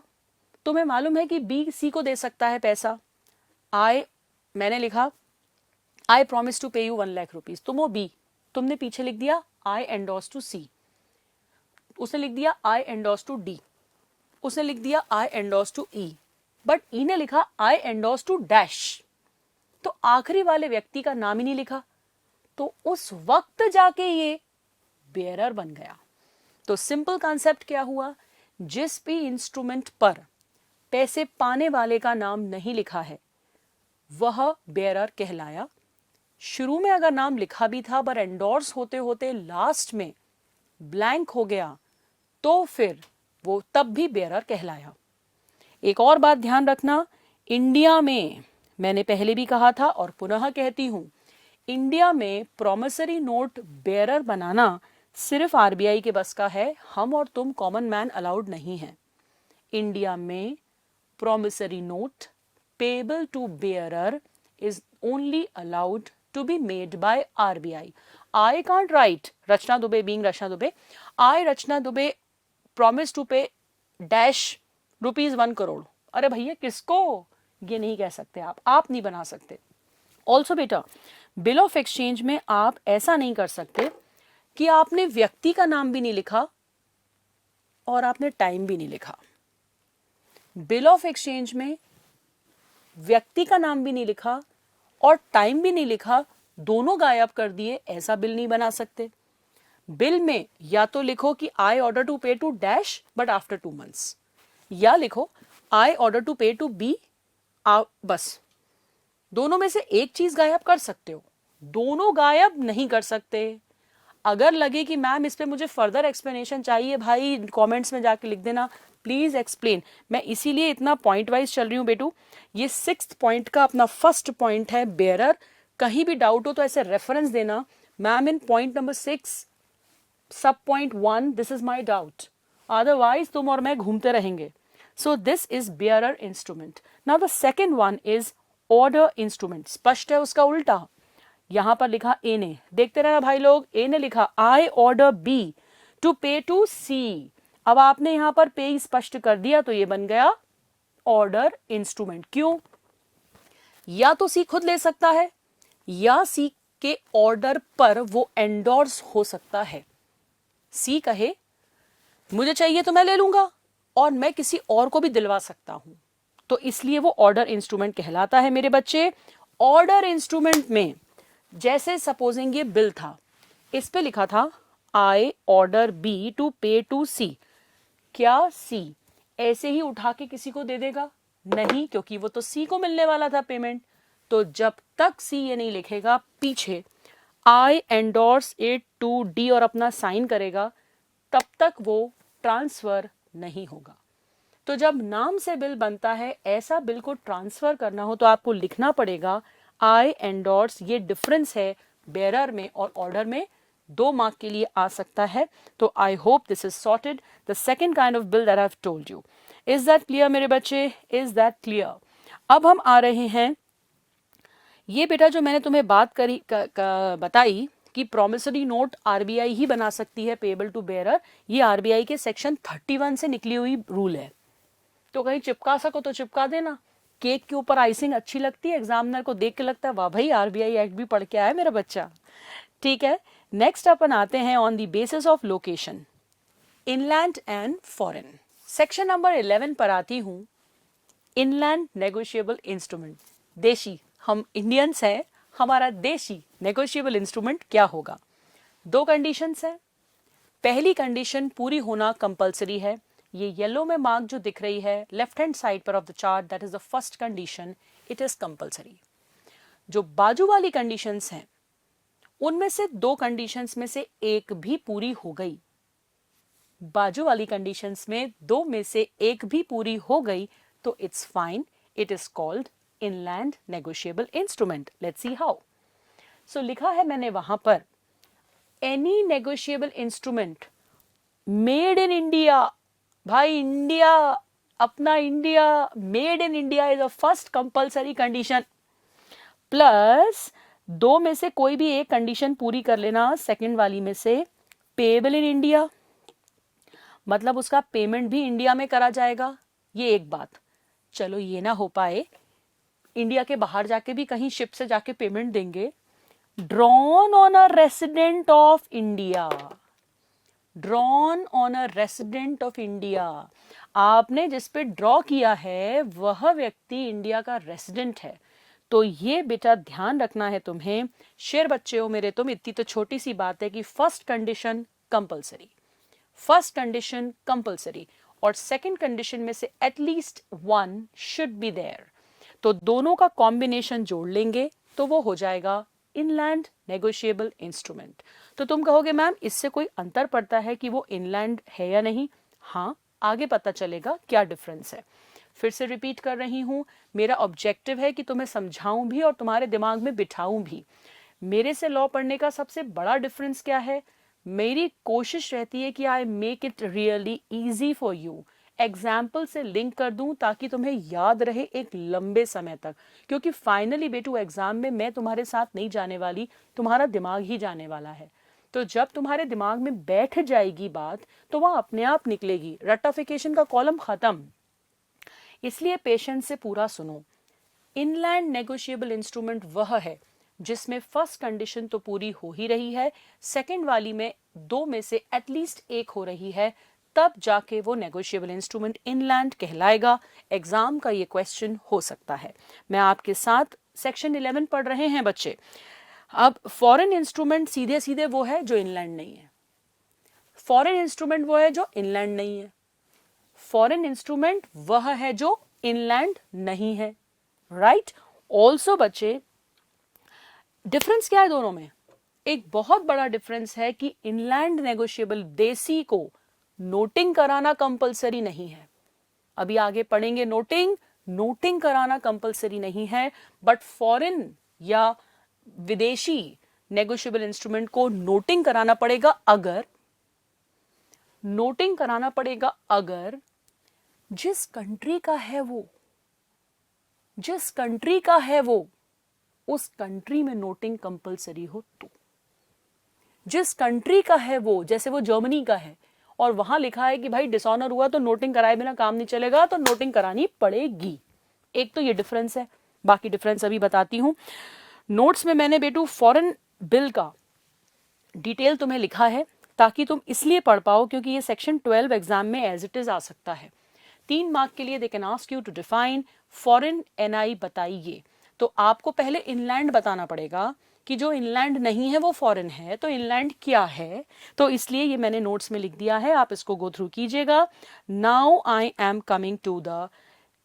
तुम्हें मालूम है कि बी सी को दे सकता है पैसा। मैंने लिखा I promise to pay you 1 lakh rupees, तुम हो बी, तुमने पीछे लिख दिया आई एंडोर्स टू सी, उसने लिख दिया आई एंडोर्स टू डी, उसने लिख दिया आई एंडोर्स टू ई, बट ई ने लिखा आई एंडोर्स टू डैश, तो आखिरी वाले व्यक्ति का नाम ही नहीं लिखा, तो उस वक्त जाके ये बेयरर बन गया। तो सिंपल कॉन्सेप्ट क्या हुआ, जिस भी इंस्ट्रूमेंट पर पैसे पाने वाले का नाम नहीं लिखा है वह बेयरर कहलाया। शुरू में अगर नाम लिखा भी था पर एंडोर्स होते होते लास्ट में ब्लैंक हो गया तो फिर वो तब भी बेयरर कहलाया। एक और बात ध्यान रखना, इंडिया में मैंने पहले भी कहा था और पुनः कहती हूं, इंडिया में प्रॉमिसरी नोट बेयरर बनाना सिर्फ आरबीआई के बस का है, हम और तुम कॉमन मैन अलाउड नहीं है। इंडिया में promissory note payable to bearer is only allowed to be made by RBI. I can't write Rachna Dubey being Rachna Dubey. I Rachna Dubey promise to pay dash ₹1 crore. अरे भैया किसको, ये नहीं कह सकते आप नहीं बना सकते। ऑल्सो बेटा बिल ऑफ एक्सचेंज में आप ऐसा नहीं कर सकते कि आपने व्यक्ति का नाम भी नहीं लिखा और आपने टाइम भी नहीं लिखा। बिल ऑफ एक्सचेंज में व्यक्ति का नाम भी नहीं लिखा और टाइम भी नहीं लिखा, दोनों गायब कर दिए, ऐसा बिल नहीं बना सकते। बिल में या तो लिखो कि I order to pay to dash but after 2 months, या लिखो I order to pay to B, बस दोनों में से एक चीज गायब कर सकते हो, दोनों गायब नहीं कर सकते। अगर लगे कि मैम इस पे मुझे फर्दर एक्सप्लेनेशन चाहिए, भाई कमेंट्स में जाके लिख देना प्लीज एक्सप्लेन। मैं इसीलिए इतना पॉइंट वाइज चल रही हूँ बेटू। ये 6th पॉइंट का अपना फर्स्ट पॉइंट है बेयरर। कहीं भी डाउट हो तो ऐसे रेफरेंस देना, मैम इन पॉइंट नंबर 6 सब point 1 this is my doubt, otherwise तुम और मैं घूमते रहेंगे. So this is bearer instrument. Now the second one is order instrument. स्पष्ट है उसका उल्टा. यहां पर लिखा A ने, देखते रहना भाई लोग, A ने लिखा I order B to pay to C. अब आपने यहां पर पे स्पष्ट कर दिया तो ये बन गया ऑर्डर इंस्ट्रूमेंट. क्यों? या तो C खुद ले सकता है या C के ऑर्डर पर वो एंडोर्स हो सकता है. C कहे मुझे चाहिए तो मैं ले लूंगा और मैं किसी और को भी दिलवा सकता हूं, तो इसलिए वो ऑर्डर इंस्ट्रूमेंट कहलाता है मेरे बच्चे. ऑर्डर इंस्ट्रूमेंट में जैसे सपोजिंग ये बिल था, इस पे लिखा था आई order B to pay to सी. क्या सी ऐसे ही उठा के किसी को दे देगा? नहीं, क्योंकि वो तो सी को मिलने वाला था पेमेंट. तो जब तक सी ये नहीं लिखेगा पीछे आई एंडोर्स इट टू डी और अपना साइन करेगा, तब तक वो ट्रांसफर नहीं होगा. तो जब नाम से बिल बनता है, ऐसा बिल को ट्रांसफर करना हो तो आपको लिखना पड़ेगा आई एंडोर्स. ये डिफरेंस है बेरर में और ऑर्डर में, 2 मार्क के लिए आ सकता है. तो I hope this is sorted. The second kind of bill that I have told you. Is that clear मेरे बच्चे? Is that clear? अब हम आ रहे हैं, ये बेटा जो मैंने तुम्हें बात करी बताई कि प्रोमिसरी नोट आरबीआई ही बना सकती है पेबल टू बेयरर, ये आरबीआई के सेक्शन 31 से निकली हुई रूल है. तो कहीं चिपका सको तो चिपका देना. केक के ऊपर आइसिंग अच्छी लगती है, एग्जामिनर को देख के लगता है वाह भाई आरबीआई एक्ट भी पढ़ के आया मेरा बच्चा. ठीक है, नेक्स्ट अपन आते हैं on the basis of location, inland and foreign. Section number 11 पर आती हूं. इनलैंड नेगोशिएबल इंस्ट्रूमेंट, देशी, हम इंडियंस हैं, हमारा देशी नेगोशिएबल इंस्ट्रूमेंट क्या होगा? 2 कंडीशंस हैं. पहली कंडीशन पूरी होना कंपलसरी है. ये येलो में मार्क जो दिख रही है लेफ्ट हैंड साइड पर of the chart, that is the first condition, it is compulsory. जो बाजू वाली कंडीशंस हैं उनमें से 2 कंडीशंस में से एक भी पूरी हो गई. बाजू वाली कंडीशंस में 2 में से एक भी पूरी हो गई तो it's fine. It is called inland negotiable instrument. Let's see how. So लिखा है मैंने वहां पर any negotiable instrument made in India. भाई इंडिया, अपना India, made in India is a first compulsory condition. Plus 2 में से कोई भी एक कंडीशन पूरी कर लेना, सेकंड वाली में से पेएबल इन इंडिया, मतलब उसका पेमेंट भी इंडिया में करा जाएगा. ये एक बात. चलो ये ना हो पाए, इंडिया के बाहर जाके भी कहीं शिप से जाके पेमेंट देंगे. Drawn on a resident of India. Drawn on a resident of India, आपने जिस पे ड्रॉ किया है वह व्यक्ति इंडिया का रेसिडेंट है. तो ये बेटा ध्यान रखना है तुम्हें. शेर बच्चे हो मेरे तुम, इतनी तो छोटी सी बात है कि first condition compulsory, first condition compulsory और सेकंड कंडीशन में से एटलीस्ट 1 शुड बी देयर. तो दोनों का कॉम्बिनेशन जोड़ लेंगे तो वो हो जाएगा इनलैंड नेगोशिएबल इंस्ट्रूमेंट. तो तुम कहोगे मैम इससे कोई अंतर पड़ता है कि वो इनलैंड है या नहीं? हाँ, आगे पता चलेगा क्या डिफरेंस है. फिर से रिपीट कर रही हूं, मेरा ऑब्जेक्टिव है कि तुम्हें समझाऊं भी और तुम्हारे दिमाग में बिठाऊं भी. मेरे से लॉ पढ़ने का सबसे बड़ा डिफरेंस क्या है? मेरी कोशिश रहती है कि I make it really easy for you. Example से लिंक कर दूं ताकि तुम्हें याद रहे एक लंबे समय तक, क्योंकि फाइनली बेटू एग्जाम में मैं तुम्हारे साथ नहीं जाने वाली, तुम्हारा दिमाग ही जाने वाला है. तो जब तुम्हारे दिमाग में बैठ जाएगी बात तो वह अपने आप निकलेगी. रट्टाफिकेशन का कॉलम खत्म. इसलिए पेशेंस से पूरा सुनो. इनलैंड नेगोशिएबल इंस्ट्रूमेंट वह है जिसमें फर्स्ट कंडीशन तो पूरी हो ही रही है, सेकंड वाली में 2 में से एटलीस्ट एक हो रही है, तब जाके वो नेगोशिएबल इंस्ट्रूमेंट इनलैंड कहलाएगा. एग्जाम का ये क्वेश्चन हो सकता है. मैं आपके साथ सेक्शन 11 पढ़ रहे हैं बच्चे. अब फॉरेन इंस्ट्रूमेंट सीधे सीधे वो है जो इनलैंड नहीं है. फॉरेन इंस्ट्रूमेंट वो है जो इनलैंड नहीं है. फॉरेन इंस्ट्रूमेंट वह है जो इनलैंड नहीं है. राइट? ऑल्सो बच्चे डिफरेंस क्या है दोनों में? एक बहुत बड़ा डिफरेंस है कि इनलैंड नेगोशिएबल देसी को नोटिंग कराना कंपलसरी नहीं है. अभी आगे पढ़ेंगे नोटिंग कराना कंपलसरी नहीं है, बट फॉरेन या विदेशी नेगोशिएबल इंस्ट्रूमेंट को नोटिंग कराना पड़ेगा अगर नोटिंग कराना पड़ेगा अगर जिस कंट्री का है वो उस कंट्री में नोटिंग कंपलसरी हो तो। जिस कंट्री का है वो, जैसे वो जर्मनी का है और वहां लिखा है कि भाई डिसऑनर हुआ तो नोटिंग कराए बिना काम नहीं चलेगा, तो नोटिंग करानी पड़ेगी। एक तो ये डिफरेंस है, बाकी डिफरेंस अभी बताती हूं। नोट्स में मैंने बेटू फॉरेन बिल का डिटेल तुम्हें लिखा है ताकि तुम इसलिए पढ़ पाओ क्योंकि ये सेक्शन 12 एग्जाम में एज इट इज आ सकता है। 3 मार्क के लिए they can ask you to define foreign NI बताइए। तो आपको पहले इनलैंड बताना पड़ेगा कि जो इनलैंड नहीं है वो फॉरेन है, तो इनलैंड क्या है। तो इसलिए ये मैंने नोट्स में लिख दिया है, आप इसको गो थ्रू कीजिएगा। Now I am coming to the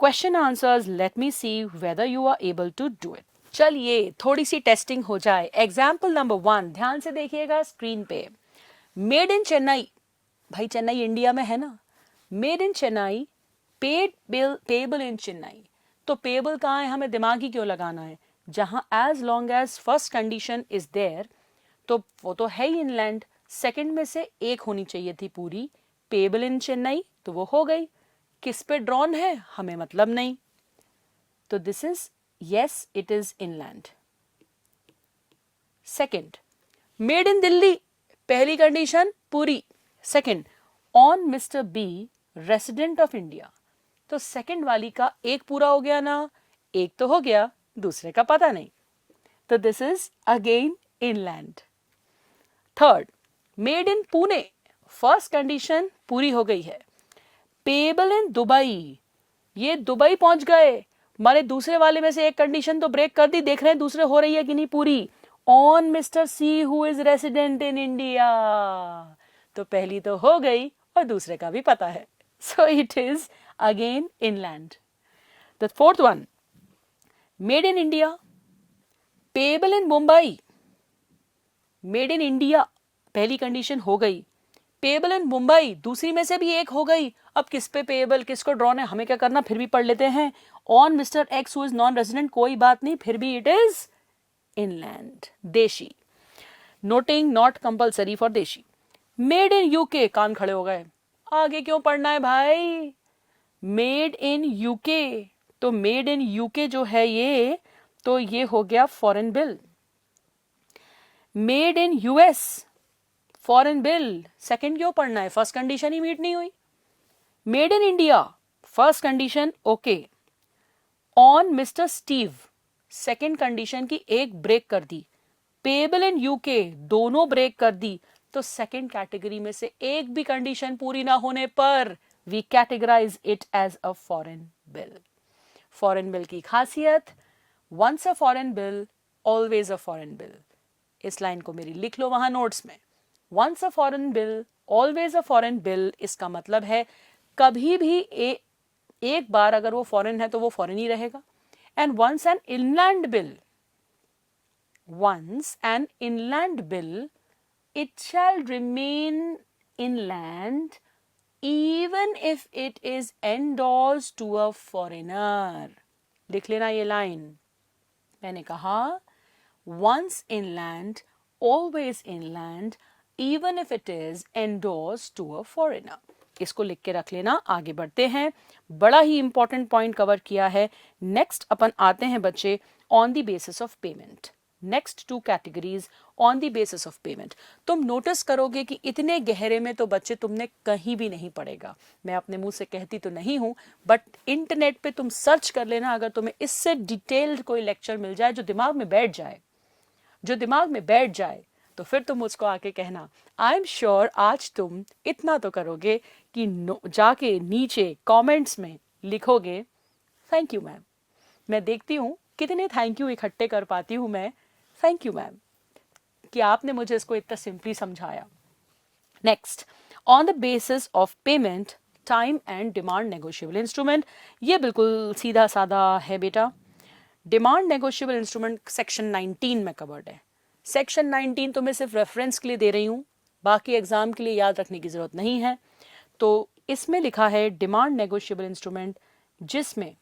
question answers, let me see whether you are able to do it. चलिए थोड़ी सी टेस्टिंग हो जाए। एग्जाम्पल नंबर 1 ध्यान से देखिएगा स्क्रीन पे। मेड इन चेन्नई, भाई चेन्नई इंडिया में है ना। Made in Chennai, paid bill payable in Chennai. तो पेबल कहाँ है, हमें दिमाग ही क्यों लगाना है, जहां as long as first condition is there, तो वो तो है ही इनलैंड। सेकंड में से एक होनी चाहिए थी पूरी, पेबल इन चेन्नई, तो वो हो गई। किस पे ड्रॉन है हमें मतलब नहीं, तो this is yes it is inland. Second, made in Delhi, पहली कंडीशन पूरी। Second, on mister B resident of India, तो सेकंड वाली का एक पूरा हो गया ना, एक तो हो गया, दूसरे का पता नहीं, तो this is again inland. Third, made in Pune, first condition पूरी हो गई है। पेबल इन दुबई, ये दुबई पहुंच गए, मारे दूसरे वाले में से एक कंडीशन तो ब्रेक कर दी, देख रहे हैं दूसरे हो रही है कि नहीं पूरी। On mister see who is resident in India, तो पहली तो हो गई और दूसरे का भी पता है, so it is again inland. The fourth one, made in India, payable in Mumbai, made in India पहली कंडीशन हो गई, पेबल इन मुंबई दूसरी में से भी एक हो गई। अब किस पे पेबल किसको ड्रॉन है हमें क्या करना, फिर भी पढ़ लेते हैं। On mister x who is non resident, कोई बात नहीं, फिर भी इट इज इनलैंड, देशी। नोटिंग नॉट कंपलसरी फॉर देशी। मेड इन यूके, कान खड़े हो गए, आगे क्यों पढ़ना है भाई। मेड इन यूके, तो मेड इन यूके जो है ये, तो ये हो गया foreign bill. Made in US, foreign bill, second क्यों पढ़ना है, फर्स्ट कंडीशन ही मीट नहीं हुई। Made in India, first condition okay. On mister Steve, second condition की एक ब्रेक कर दी। पेबल इन यूके, दोनों ब्रेक कर दी, तो सेकंड कैटेगरी में से एक भी कंडीशन पूरी ना होने पर we categorise it as a foreign bill. Foreign bill की खासियत, once a foreign bill always a foreign bill. इस लाइन को मेरी लिख लो वहां नोट्स में। Once a foreign bill always a foreign bill, इसका मतलब है कभी भी एक बार अगर वो फॉरेन है तो वो फॉरेन ही रहेगा। And once an inland bill, once an inland bill, it shall remain inland even if it is endorsed to a foreigner। लिख लेना ये लाइन, मैंने कहा once inland always inland even if it is endorsed to a foreigner। इसको लिख के रख लेना, आगे बढ़ते हैं। बड़ा ही इंपॉर्टेंट पॉइंट कवर किया है। नेक्स्ट अपन आते हैं बच्चे on the basis of payment. Next 2 categories on the basis of payment. तुम नोटिस करोगे कि इतने गहरे में तो बच्चे तुमने कहीं भी नहीं पढ़ेगा। मैं अपने मुंह से कहती तो नहीं हूं, बट इंटरनेट पे तुम सर्च कर लेना, अगर तुम्हें इससे डिटेल्ड कोई लेक्चर मिल जाए जो दिमाग में बैठ जाए, तो फिर तुम मुझको आके कहना। आई एम श्योर आज तुम इतना तो करोगे कि जाके नीचे कमेंट्स में लिखोगे थैंक यू मैम। मैं देखती हूँ कितने थैंक यू इकट्ठे कर पाती हूँ मैं। थैंक यू मैम कि आपने मुझे इसको इतना सिंपली समझाया। Next, on the basis of payment, time and demand negotiable instrument. ये बिल्कुल सीधा साधा है बेटा। डिमांड नेगोशिएबल इंस्ट्रूमेंट सेक्शन 19 में कवर्ड है। सेक्शन 19 तो मैं सिर्फ रेफरेंस के लिए दे रही हूँ, बाकी एग्जाम के लिए याद रखने की जरूरत नहीं है। तो इसमें लिखा है डिमांड नेगोशिएबल इंस्ट्रूमेंट, जिसमें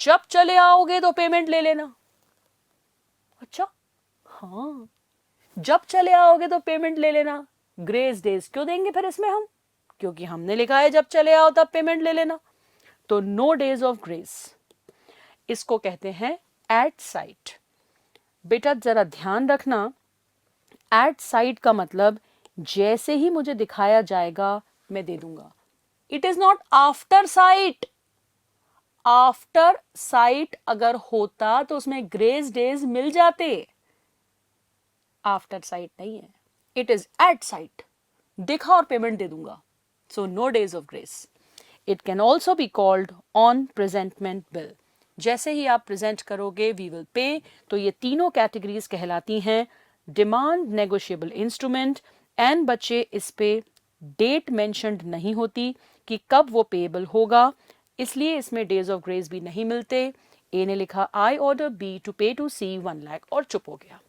जब चले आओगे तो पेमेंट ले लेना। अच्छा हाँ, जब चले आओगे तो पेमेंट ले लेना। ग्रेस डेज क्यों देंगे फिर इसमें हम, क्योंकि हमने लिखा है जब चले आओ तब पेमेंट ले लेना। तो नो डेज ऑफ ग्रेस, इसको कहते हैं एट साइट। बेटा जरा ध्यान रखना, एट साइट का मतलब जैसे ही मुझे दिखाया जाएगा मैं दे दूंगा। It is not after site. After site अगर होता तो उसमें ग्रेस डेज मिल जाते, आफ्टर साइट नहीं है, इट इज एट साइट। देखा और पेमेंट दे दूंगा, so no days of grace. It can also be called on presentment bill. जैसे ही आप प्रेजेंट करोगे वी विल पे, तो ये तीनों कैटेगरीज कहलाती हैं डिमांड नेगोशिएबल इंस्ट्रूमेंट। एंड बच्चे इस पे डेट मेंशन्ड नहीं होती कि कब वो पेएबल होगा, इसलिए इसमें डेज ऑफ ग्रेस भी नहीं मिलते। ए ने लिखा I order B to pay to C 1 lakh और चुप हो गया।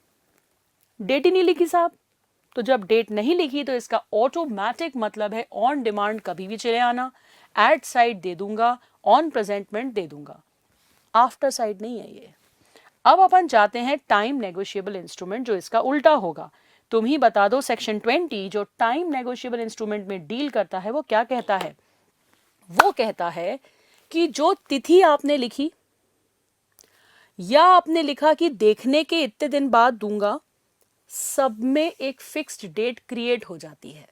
डेट ही नहीं लिखी साहब, तो जब डेट नहीं लिखी तो इसका ऑटोमेटिक मतलब है ऑन डिमांड कभी भी चले आना, एट साइड दे दूंगा, ऑन प्रेजेंटमेंट दे दूंगा, आफ्टर साइड नहीं है ये। अब अपन जाते हैं टाइम नेगोशिएबल इंस्ट्रूमेंट, जो इसका उल्टा होगा। तुम ही बता दो सेक्शन 20 जो टाइम नेगोशिएबल इंस्ट्रूमेंट में डील करता है वो क्या कहता है। वो कहता है कि जो तिथि आपने लिखी या आपने लिखा कि देखने के इतने दिन बाद दूंगा, सब में एक फिक्स्ड डेट क्रिएट हो जाती है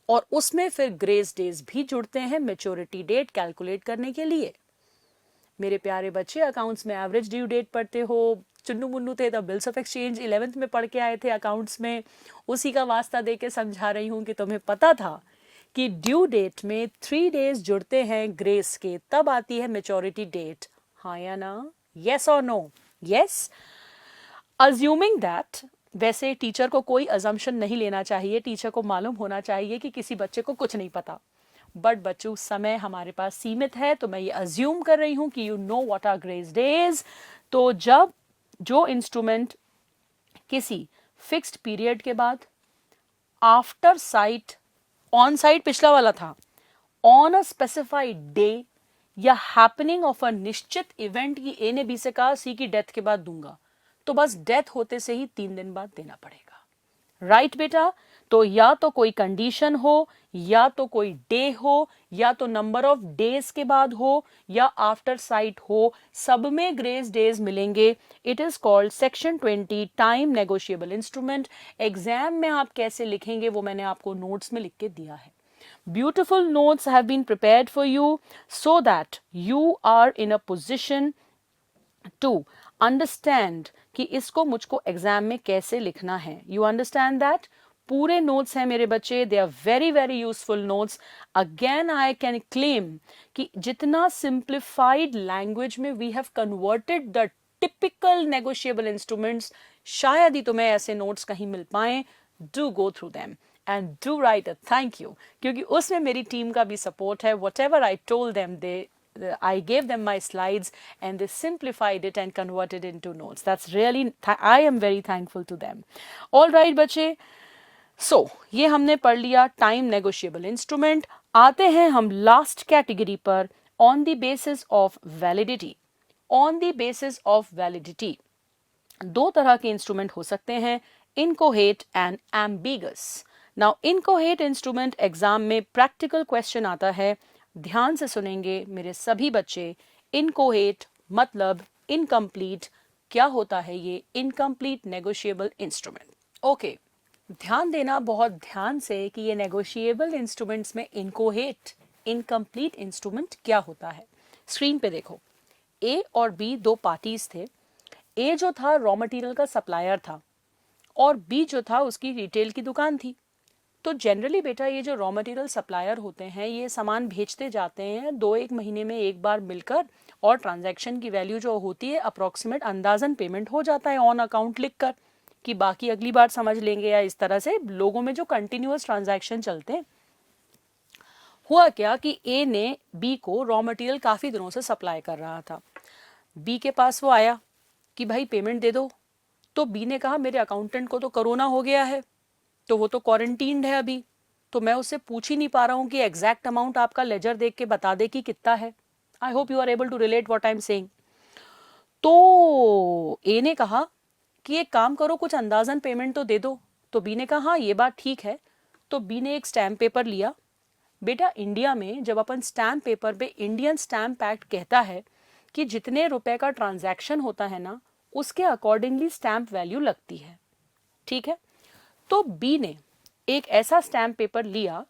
और उसमें फिर ग्रेस डेज भी जुड़ते हैं मैच्योरिटी डेट कैलकुलेट करने के लिए। मेरे प्यारे बच्चे अकाउंट्स में एवरेज ड्यू डेट पढ़ते हो, चुन्नू मुन्नू थे तब बिल्स ऑफ एक्सचेंज 11th में पढ़ के आए थे अकाउंट्स में, उसी का वास्ता दे के समझा रही हूं कि तुम्हें पता था कि ड्यू डेट में 3 डेज जुड़ते हैं ग्रेस के, तब आती है मैच्योरिटी डेट। हाँ या ना, यस और नो? यस। अज्यूमिंग दैट, वैसे टीचर को कोई अजम्पशन नहीं लेना चाहिए, टीचर को मालूम होना चाहिए कि किसी बच्चे को कुछ नहीं पता, बट बच्चों समय हमारे पास सीमित है, तो मैं ये अज्यूम कर रही हूं कि you know what are grace days. तो जब जो इंस्ट्रूमेंट किसी फिक्स्ड पीरियड के बाद, आफ्टर साइट, ऑन साइट पिछला वाला था, ऑन अ स्पेसिफाइड डे या हैपनिंग ऑफ अ निश्चित इवेंट की ए ने बी से कहा सी की डेथ के बाद दूंगा, तो बस डेथ होते से ही 3 दिन बाद देना पड़ेगा। राइट बेटा? तो या तो कोई कंडीशन हो, या तो कोई डे हो, या तो नंबर ऑफ डेज के बाद हो, या आफ्टर साइट हो, सब में ग्रेस डेज मिलेंगे। It is called section 20 time negotiable instrument. Exam में आप कैसे लिखेंगे वो मैंने आपको नोट्स में लिख के दिया है। Beautiful notes have been prepared for you so that you are in a position to understand कि इसको मुझको एग्जाम में कैसे लिखना है। You understand that? पूरे नोट्स हैं मेरे बच्चे, they are very very useful notes. Again I can claim कि जितना सिंप्लीफाइड लैंग्वेज में we have converted the typical negotiable instruments, शायद ही तुम्हें ऐसे नोट्स कहीं मिल पाए। Do go through them and do write a thank you, क्योंकि उसमें मेरी टीम का भी सपोर्ट है। whatever I told them, I gave them my slides and they simplified it and converted into notes. That's really, I am very thankful to them. All right बच्चे, so ये हमने पढ़ लिया टाइम नेगोशिएबल इंस्ट्रूमेंट। आते हैं हम last category पर, on the basis of validity. On the basis of validity 2 तरह के इंस्ट्रूमेंट हो सकते हैं, inchoate and ambiguous. Now inchoate instrument exam में प्रैक्टिकल क्वेश्चन आता है, ध्यान से सुनेंगे मेरे सभी बच्चे। इनकोहेट मतलब इनकम्प्लीट। क्या होता है ये इनकम्प्लीट नेगोशिएबल इंस्ट्रूमेंट? ओके, ध्यान देना बहुत ध्यान से कि ये नेगोशिएबल इंस्ट्रूमेंट्स में इनकोहेट इनकम्प्लीट इंस्ट्रूमेंट क्या होता है। स्क्रीन पे देखो, ए और बी 2 पार्टीज थे। ए जो था रॉ मटेरियल का सप्लायर था और बी जो था उसकी रिटेल की दुकान थी। तो जनरली बेटा ये जो रॉ मटेरियल सप्लायर होते हैं ये सामान भेजते जाते हैं 2-1 महीने में एक बार मिलकर, और ट्रांजैक्शन की वैल्यू जो होती है अप्रोक्सीमेट अंदाजन पेमेंट हो जाता है ऑन अकाउंट लिखकर कि बाकी अगली बार समझ लेंगे, या इस तरह से लोगों में जो कंटिन्यूअस ट्रांजैक्शन चलते हैं। हुआ क्या कि ए ने बी को रॉ मटेरियल काफ़ी दिनों से सप्लाई कर रहा था। बी के पास वो आया कि भाई पेमेंट दे दो, तो बी ने कहा मेरे अकाउंटेंट को तो कोरोना हो गया है, तो वो तो क्वारंटीन्ड है अभी, तो मैं उससे पूछ ही नहीं पा रहा हूँ कि एग्जैक्ट अमाउंट आपका लेजर देख के बता दे कि कितना है। I hope you are able to relate what I am saying. तो ए ने कहा कि एक काम करो, कुछ अंदाजन पेमेंट तो दे दो। तो बी ने कहा हाँ ये बात ठीक है। तो बी ने एक स्टैम्प पेपर लिया, बेटा इंडिया में जब अपन स्टैम्प पेपर पे इंडियन स्टैम्प एक्ट कहता है कि जितने रुपए का ट्रांजैक्शन होता है ना उसके अकॉर्डिंगली स्टैम्प वैल्यू लगती है, ठीक है। तो बी ने एक ऐसा स्टैम्प पेपर लिया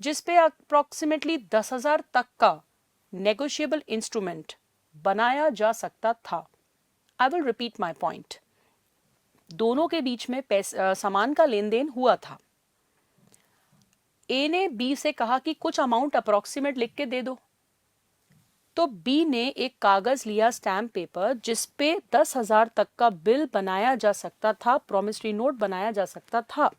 जिसपे अप्रोक्सीमेटली 10,000 तक का नेगोशिएबल इंस्ट्रूमेंट बनाया जा सकता था। आई विल रिपीट माई पॉइंट। दोनों के बीच में सामान का लेन देन हुआ था। ए ने बी से कहा कि कुछ अमाउंट अप्रोक्सीमेट लिख के दे दो, तो बी ने एक कागज लिया स्टैम्प पेपर जिसपे 10,000 तक का बिल बनाया जा सकता था, प्रॉमिसरी नोट बनाया जा सकता था।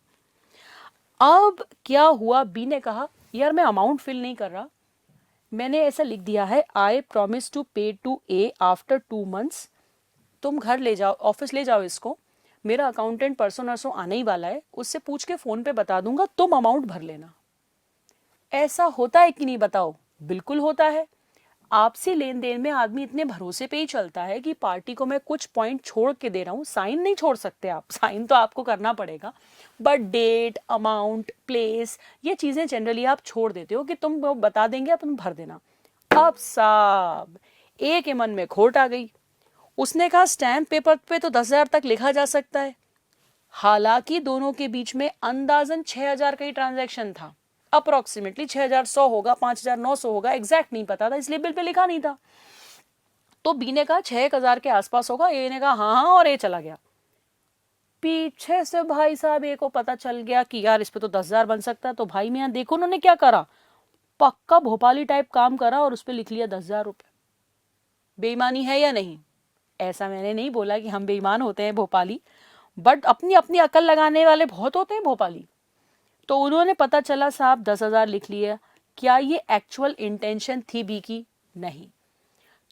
अब क्या हुआ, बी ने कहा यार मैं अमाउंट फिल नहीं कर रहा, मैंने ऐसा लिख दिया है आई promise to pay to A after 2 months। तुम घर ले जाओ, ऑफिस ले जाओ इसको, मेरा अकाउंटेंट परसों नरसों आने ही वाला है, उससे पूछ के फोन पे बता दूंगा, तुम अमाउंट भर लेना। ऐसा होता है कि नहीं बताओ? बिल्कुल होता है। आपसी लेन देन में आदमी इतने भरोसे पे ही चलता है कि पार्टी को मैं कुछ पॉइंट छोड़ के दे रहा हूं। साइन नहीं छोड़ सकते आप, साइन तो आपको करना पड़ेगा, बट डेट, अमाउंट, प्लेस, ये चीजें जनरली आप छोड़ देते हो कि तुम बता देंगे, तुम भर देना। अब साहब ए के मन में खोट आ गई, उसने कहा स्टैम्प पेपर पे तो 10,000 तक लिखा जा सकता है। हालांकि दोनों के बीच में अंदाजन 6,000 का ही ट्रांजैक्शन था, अप्रोक्सीमेटली 6,100 होगा, 5,900 होगा, एग्जैक्ट नहीं पता था, इसलिए बिल पे लिखा नहीं था। तो बी ने कहा 6,000 के आसपास होगा, ए ने कहा हाँ हाँ, और ए चला गया। पीछे से भाई साहब ए को पता चल गया कि यार इस पे तो 10,000 बन सकता है। तो भाई मैं देखो उन्होंने क्या करा, पक्का भोपाली टाइप काम करा और उस पर लिख लिया 10,000 रुपए। बेईमानी है या नहीं? ऐसा मैंने नहीं बोला कि हम बेईमान होते हैं भोपाली, बट अपनी अपनी अकल लगाने वाले बहुत होते हैं भोपाली। तो उन्होंने पता चला साहब 10,000 लिख लिया। क्या ये एक्चुअल इंटेंशन थी बी की? नहीं।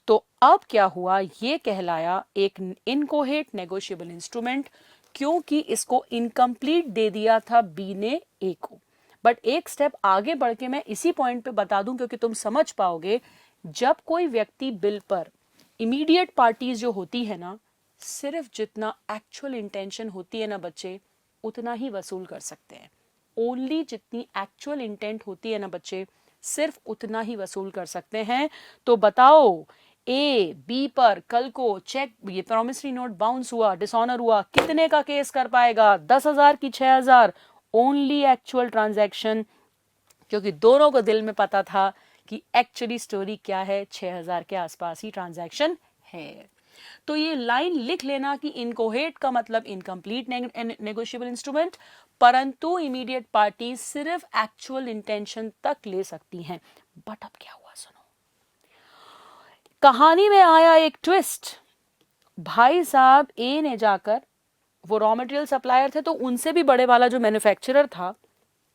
तो अब क्या हुआ, ये कहलाया एक इनकोहेट नेगोशिएबल इंस्ट्रूमेंट, क्योंकि इसको इनकम्प्लीट दे दिया था बी ने ए को। बट एक स्टेप आगे बढ़ के मैं इसी पॉइंट पे बता दूं क्योंकि तुम समझ पाओगे। जब कोई व्यक्ति बिल पर, इमीडिएट पार्टीज जो होती है ना, सिर्फ जितना एक्चुअल इंटेंशन होती है ना बच्चे, उतना ही वसूल कर सकते हैं। ओनली जितनी एक्चुअल इंटेंट होती है ना बच्चे, सिर्फ उतना ही वसूल कर सकते हैं। तो बताओ ए बी पर कल को चेक, ये प्रॉमिसरी नोट बाउंस हुआ, डिसऑनर हुआ, कितने का केस कर पाएगा? 10,000 की 6,000? ओनली एक्चुअल ट्रांजैक्शन, क्योंकि दोनों को दिल में पता था कि एक्चुअली स्टोरी क्या है, 6,000 के आसपास ही ट्रांजैक्शन है। तो ये लाइन लिख लेना कि इनकोहेट का मतलब इनकम्प्लीट नेगोशिएबल इंस्ट्रूमेंट, परंतु इमीडिएट पार्टी सिर्फ एक्चुअल इंटेंशन तक ले सकती हैं। बट अब क्या हुआ सुनो, कहानी में आया एक ट्विस्ट। भाई साहब ए ने जाकर, वो रॉ मटेरियल सप्लायर थे तो उनसे भी बड़े वाला जो मैन्युफैक्चरर था,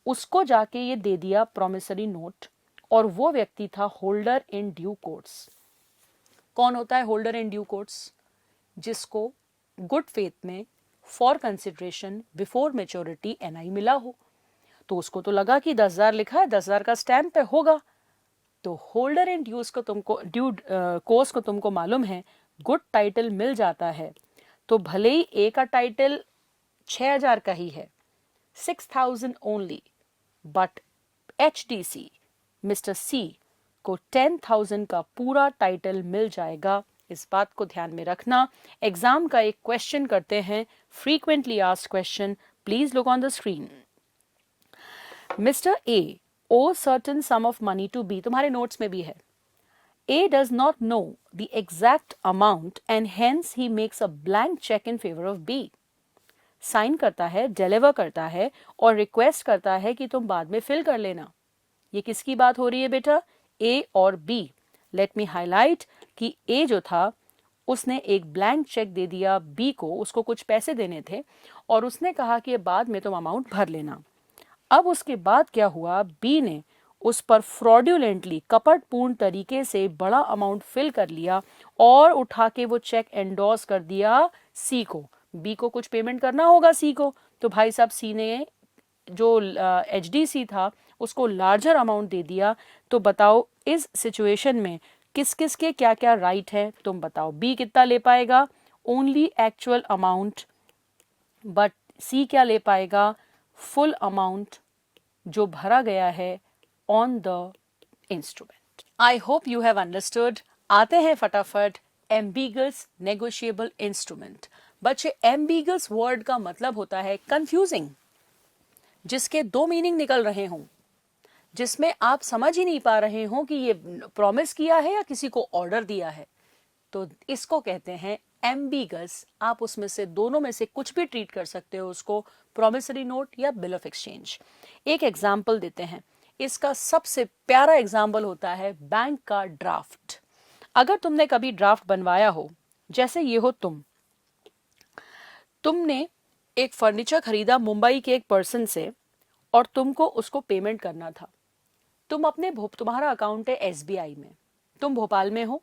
उसको जाके ये दे दिया प्रॉमिसरी नोट, और वो व्यक्ति था होल्डर इन ड्यू कोर्स। कौन होता है होल्डर इन ड्यू कोर्स? जिसको गुड फेथ में for consideration before maturity NI मिला हो। तो उसको तो लगा कि 10,000 लिखा है, 10,000 का स्टैंप पे होगा। तो होल्डर इन ड्यूज को तुमको, ड्यू कोर्स को तुमको मालूम है, गुड टाइटल मिल जाता है तो भले ही ए का टाइटल 6,000 का ही है, 6,000 ओनली, बट एचडीसी मिस्टर सी को 10,000 का पूरा टाइटल मिल जाएगा। इस बात को ध्यान में रखना। एग्जाम का एक क्वेश्चन करते हैं, frequently asked question, please look on the screen. Mister A owes certain sum of money to B, तुम्हारे नोट्स में भी है। A does not know the exact amount and hence he makes a blank check in favor of B. Sign करता है, deliver करता है और request करता है कि तुम बाद में फिल कर लेना। ये किसकी बात हो रही है बेटा? A और B। लेट मी हाईलाइट कि A जो था उसने एक ब्लैंक चेक दे दिया B को, उसको कुछ पैसे देने थे और उसने कहा कि बाद में तुम अमाउंट भर लेना। अब उसके बाद क्या हुआ, बी ने उस पर फ्रॉड्यूलेंटली, कपटपूर्ण तरीके से बड़ा अमाउंट फिल कर लिया और उठा के वो चेक एंडोर्स कर दिया सी को। बी को कुछ पेमेंट करना होगा सी को, तो भाई साहब सी ने जो एचडीसी था उसको लार्जर अमाउंट दे दिया। तो बताओ इस सिचुएशन में किस किस के क्या क्या राइट है, तुम बताओ। बी कितना ले पाएगा? ओनली एक्चुअल अमाउंट, बट सी क्या ले पाएगा? फुल अमाउंट जो भरा गया है on the instrument. I hope you have understood. आते हैं फटाफट ambiguous negotiable instrument. बच्चे, ambiguous word का मतलब होता है confusing, जिसके दो मीनिंग निकल रहे हों, जिसमें आप समझ ही नहीं पा रहे हो कि ये प्रॉमिस किया है या किसी को ऑर्डर दिया है, तो इसको कहते हैं एम्बिगस. आप उसमें से दोनों में से कुछ भी ट्रीट कर सकते हो उसको, प्रॉमिसरी नोट या बिल ऑफ एक्सचेंज. एक एग्जाम्पल देते हैं. इसका सबसे प्यारा एग्जाम्पल होता है बैंक का ड्राफ्ट. अगर तुमने कभी ड्राफ्ट बनवाया हो, जैसे ये हो तुमने एक फर्नीचर खरीदा मुंबई के एक पर्सन से और तुमको उसको पेमेंट करना था. तुम्हारा अकाउंट है SBI में, तुम भोपाल में हो,